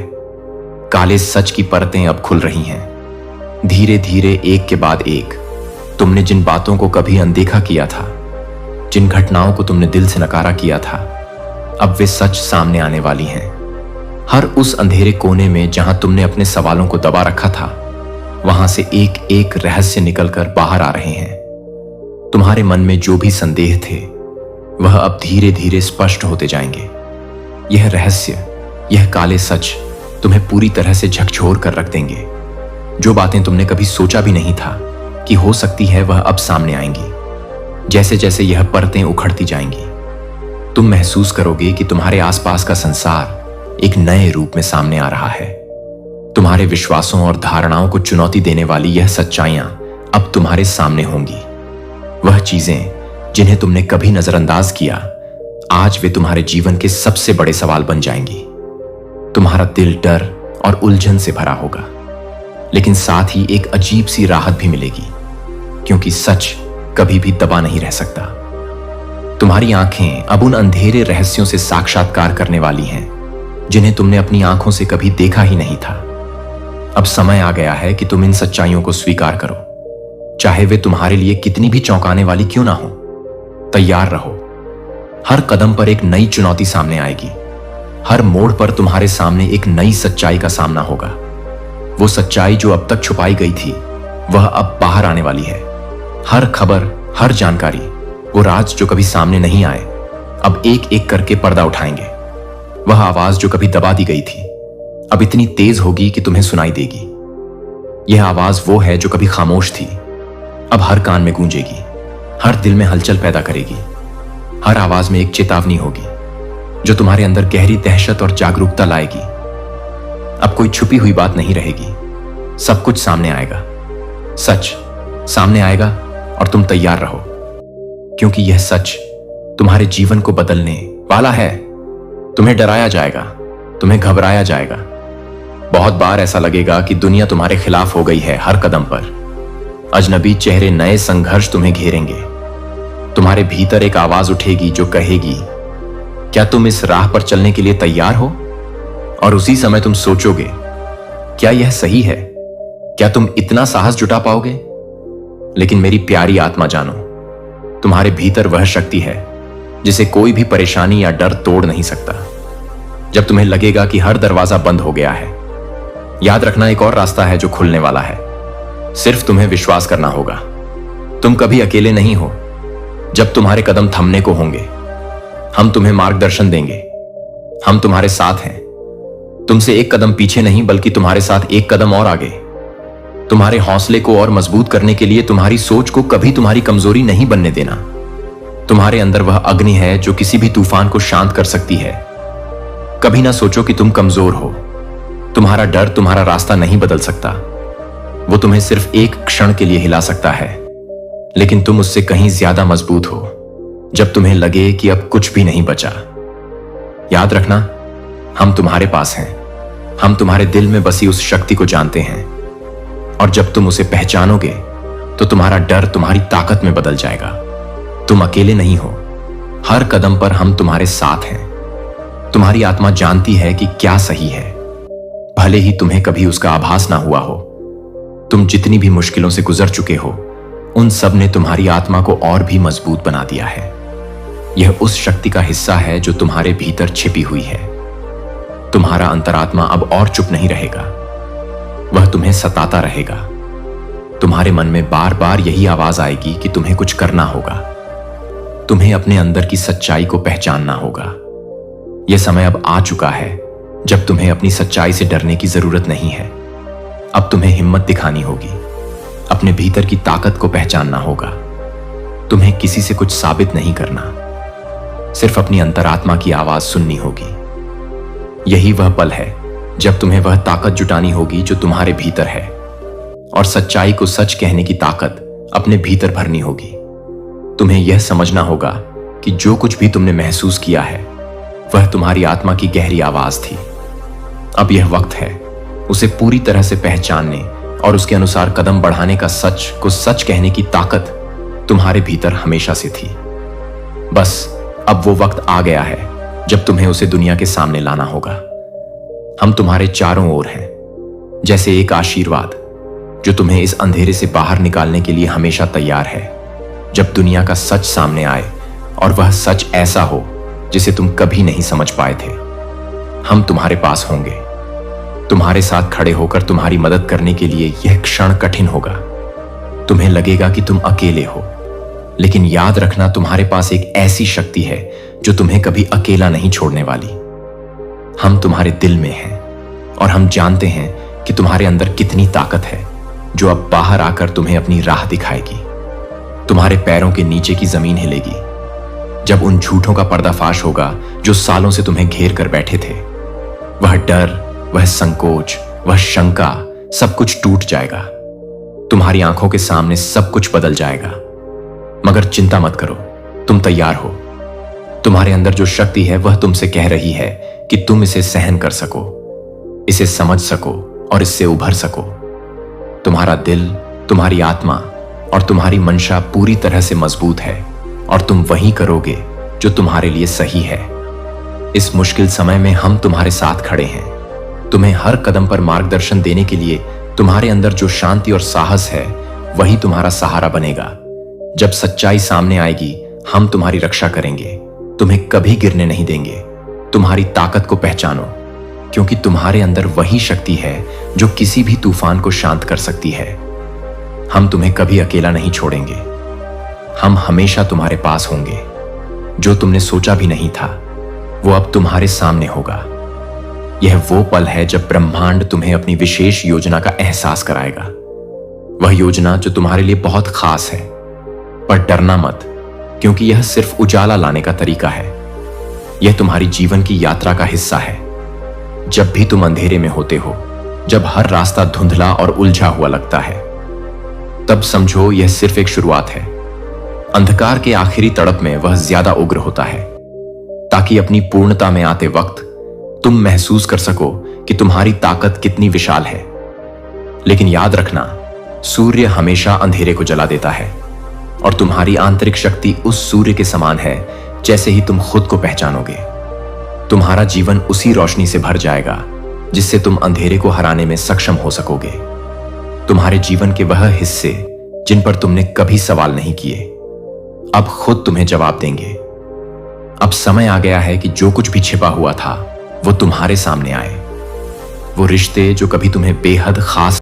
काले सच की परतें अब खुल रही हैं, धीरे धीरे एक के बाद एक। तुमने जिन बातों को कभी अनदेखा किया था, जिन घटनाओं को तुमने दिल से नकारा किया था, अब वे सच सामने आने वाली हैं। हर उस अंधेरे कोने में जहां तुमने अपने सवालों को दबा रखा था, वहां से एक एक रहस्य निकलकर बाहर आ रहे हैं। तुम्हारे मन में जो भी संदेह थे वह अब धीरे धीरे स्पष्ट होते जाएंगे। यह रहस्य, यह काले सच तुम्हें पूरी तरह से झकझोर कर रख देंगे। जो बातें तुमने कभी सोचा भी नहीं था कि हो सकती है, वह अब सामने आएंगी। जैसे जैसे यह परतें उखड़ती जाएंगी, तुम महसूस करोगे कि तुम्हारे आसपास का संसार एक नए रूप में सामने आ रहा है। तुम्हारे विश्वासों और धारणाओं को चुनौती देने वाली यह सच्चाइयां अब तुम्हारे सामने होंगी। वह चीजें जिन्हें तुमने कभी नजरअंदाज किया, आज वे तुम्हारे जीवन के सबसे बड़े सवाल बन जाएंगी। तुम्हारा दिल डर और उलझन से भरा होगा, लेकिन साथ ही एक अजीब सी राहत भी मिलेगी, क्योंकि सच कभी भी दबा नहीं रह सकता। तुम्हारी आंखें अब उन अंधेरे रहस्यों से साक्षात्कार करने वाली हैं जिन्हें तुमने अपनी आंखों से कभी देखा ही नहीं था। अब समय आ गया है कि तुम इन सच्चाइयों को स्वीकार करो, चाहे वे तुम्हारे लिए कितनी भी चौंकाने वाली क्यों ना हो। तैयार रहो, हर कदम पर एक नई चुनौती सामने आएगी। हर मोड़ पर तुम्हारे सामने एक नई सच्चाई का सामना होगा। वो सच्चाई जो अब तक छुपाई गई थी, वह अब बाहर आने वाली है। हर खबर, हर जानकारी, वो राज जो कभी सामने नहीं आए, अब एक एक करके पर्दा उठाएंगे। वह आवाज जो कभी दबा दी गई थी, अब इतनी तेज होगी कि तुम्हें सुनाई देगी। यह आवाज वो है जो कभी खामोश थी, अब हर कान में गूंजेगी, हर दिल में हलचल पैदा करेगी। हर आवाज में एक चेतावनी होगी जो तुम्हारे अंदर गहरी दहशत और जागरूकता लाएगी। अब कोई छुपी हुई बात नहीं रहेगी, सब कुछ सामने आएगा। सच सामने आएगा और तुम तैयार रहो, क्योंकि यह सच तुम्हारे जीवन को बदलने वाला है। तुम्हें डराया जाएगा, तुम्हें घबराया जाएगा। बहुत बार ऐसा लगेगा कि दुनिया तुम्हारे खिलाफ हो गई है। हर कदम पर अजनबी चेहरे, नए संघर्ष तुम्हें घेरेंगे। तुम्हारे भीतर एक आवाज उठेगी जो कहेगी, क्या तुम इस राह पर चलने के लिए तैयार हो? और उसी समय तुम सोचोगे, क्या यह सही है? क्या तुम इतना साहस जुटा पाओगे? लेकिन मेरी प्यारी आत्मा, जानो, तुम्हारे भीतर वह शक्ति है जिसे कोई भी परेशानी या डर तोड़ नहीं सकता। जब तुम्हें लगेगा कि हर दरवाजा बंद हो गया है, याद रखना एक और रास्ता है जो खुलने वाला है। सिर्फ तुम्हें विश्वास करना होगा। तुम कभी अकेले नहीं हो। जब तुम्हारे कदम थमने को होंगे, हम तुम्हें मार्गदर्शन देंगे। हम तुम्हारे साथ हैं। तुमसे एक कदम पीछे नहीं, बल्कि तुम्हारे साथ एक कदम और आगे। तुम्हारे हौसले को और मजबूत करने के लिए तुम्हारी सोच को कभी तुम्हारी कमजोरी नहीं बनने देना। तुम्हारे अंदर वह अग्नि है जो किसी भी तूफान को शांत कर सकती है। कभी ना सोचो कि तुम कमजोर हो। तुम्हारा डर तुम्हारा रास्ता नहीं बदल सकता। वो तुम्हें सिर्फ एक क्षण के लिए हिला सकता है, लेकिन तुम उससे कहीं ज्यादा मजबूत हो जब तुम्हें लगे कि अब कुछ भी नहीं बचा। याद रखना, हम तुम्हारे पास हैं। हम तुम्हारे दिल में बसी उस शक्ति को जानते हैं, और जब तुम उसे पहचानोगे तो तुम्हारा डर तुम्हारी ताकत में बदल जाएगा। तुम अकेले नहीं हो। हर कदम पर हम तुम्हारे साथ हैं। तुम्हारी आत्मा जानती है कि क्या सही है, भले ही तुम्हें कभी उसका आभास ना हुआ हो। तुम जितनी भी मुश्किलों से गुजर चुके हो, उन सब ने तुम्हारी आत्मा को और भी मजबूत बना दिया है। यह उस शक्ति का हिस्सा है जो तुम्हारे भीतर छिपी हुई है। तुम्हारा अंतरात्मा अब और चुप नहीं रहेगा, वह तुम्हें सताता रहेगा। तुम्हारे मन में बार बार यही आवाज आएगी कि तुम्हें कुछ करना होगा, तुम्हें अपने अंदर की सच्चाई को पहचानना होगा। यह समय अब आ चुका है जब तुम्हें अपनी सच्चाई से डरने की जरूरत नहीं है। अब तुम्हें हिम्मत दिखानी होगी, अपने भीतर की ताकत को पहचानना होगा। तुम्हें किसी से कुछ साबित नहीं करना, सिर्फ अपनी अंतरात्मा की आवाज सुननी होगी। यही वह पल है जब तुम्हें वह ताकत जुटानी होगी जो तुम्हारे भीतर है, और सच्चाई को सच कहने की ताकत अपने भीतर भरनी होगी। तुम्हें यह समझना होगा कि जो कुछ भी तुमने महसूस किया है, वह तुम्हारी आत्मा की गहरी आवाज थी। अब यह वक्त है उसे पूरी तरह से पहचानने और उसके अनुसार कदम बढ़ाने का। सच को सच कहने की ताकत तुम्हारे भीतर हमेशा से थी। बस अब वो वक्त आ गया है जब तुम्हें उसे दुनिया के सामने लाना होगा। हम तुम्हारे चारों ओर हैं, जैसे एक आशीर्वाद जो तुम्हें इस अंधेरे से बाहर निकालने के लिए हमेशा तैयार है। जब दुनिया का सच सामने आए, और वह सच ऐसा हो जिसे तुम कभी नहीं समझ पाए थे, हम तुम्हारे पास होंगे। तुम्हारे साथ खड़े होकर तुम्हारी मदद करने के लिए। यह क्षण कठिन होगा, तुम्हें लगेगा कि तुम अकेले हो, लेकिन याद रखना, तुम्हारे पास एक ऐसी शक्ति है जो तुम्हें कभी अकेला नहीं छोड़ने वाली। हम तुम्हारे दिल में हैं और हम जानते हैं कि तुम्हारे अंदर कितनी ताकत है जो अब बाहर आकर तुम्हें अपनी राह दिखाएगी। तुम्हारे पैरों के नीचे की जमीन हिलेगी जब उन झूठों का पर्दाफाश होगा जो सालों से तुम्हें घेर कर बैठे थे। वह डर, वह संकोच, वह शंका, सब कुछ टूट जाएगा। तुम्हारी आंखों के सामने सब कुछ बदल जाएगा। मगर चिंता मत करो, तुम तैयार हो। तुम्हारे अंदर जो शक्ति है वह तुमसे कह रही है कि तुम इसे सहन कर सको, इसे समझ सको और इससे उभर सको। तुम्हारा दिल, तुम्हारी आत्मा और तुम्हारी मंशा पूरी तरह से मजबूत है और तुम वही करोगे जो तुम्हारे लिए सही है। इस मुश्किल समय में हम तुम्हारे साथ खड़े हैं। तुम्हें हर कदम पर मार्गदर्शन देने के लिए तुम्हारे अंदर जो शांति और साहस है वही तुम्हारा सहारा बनेगा। जब सच्चाई सामने आएगी, हम तुम्हारी रक्षा करेंगे, तुम्हें कभी गिरने नहीं देंगे। तुम्हारी ताकत को पहचानो, क्योंकि तुम्हारे अंदर वही शक्ति है जो किसी भी तूफान को शांत कर सकती है। हम तुम्हें कभी अकेला नहीं छोड़ेंगे। हम हमेशा तुम्हारे पास होंगे। जो तुमने सोचा भी नहीं था वो अब तुम्हारे सामने होगा। यह वो पल है जब ब्रह्मांड तुम्हें अपनी विशेष योजना का एहसास कराएगा। वह योजना जो तुम्हारे लिए बहुत खास है। पर डरना मत, क्योंकि यह सिर्फ उजाला लाने का तरीका है। यह तुम्हारी जीवन की यात्रा का हिस्सा है। जब भी तुम अंधेरे में होते हो, जब हर रास्ता धुंधला और उलझा हुआ लगता है, तब समझो यह सिर्फ एक शुरुआत है। अंधकार के आखिरी तड़प में वह ज्यादा उग्र होता है, ताकि अपनी पूर्णता में आते वक्त तुम महसूस कर सको कि तुम्हारी ताकत कितनी विशाल है। लेकिन याद रखना, सूर्य हमेशा अंधेरे को जला देता है और तुम्हारी आंतरिक शक्ति उस सूर्य के समान है जैसे ही तुम खुद को पहचानोगे। तुम्हारा जीवन उसी रोशनी से भर जाएगा जिससे तुम अंधेरे को हराने में सक्षम हो सकोगे। तुम्हारे जीवन के वह हिस्से जिन पर तुमने कभी सवाल नहीं किए, अब खुद तुम्हें जवाब देंगे। अब समय आ गया है कि जो कुछ भी छिपा हुआ था वो तुम्हारे सामने आए। वो रिश्ते जो कभी तुम्हें बेहद खास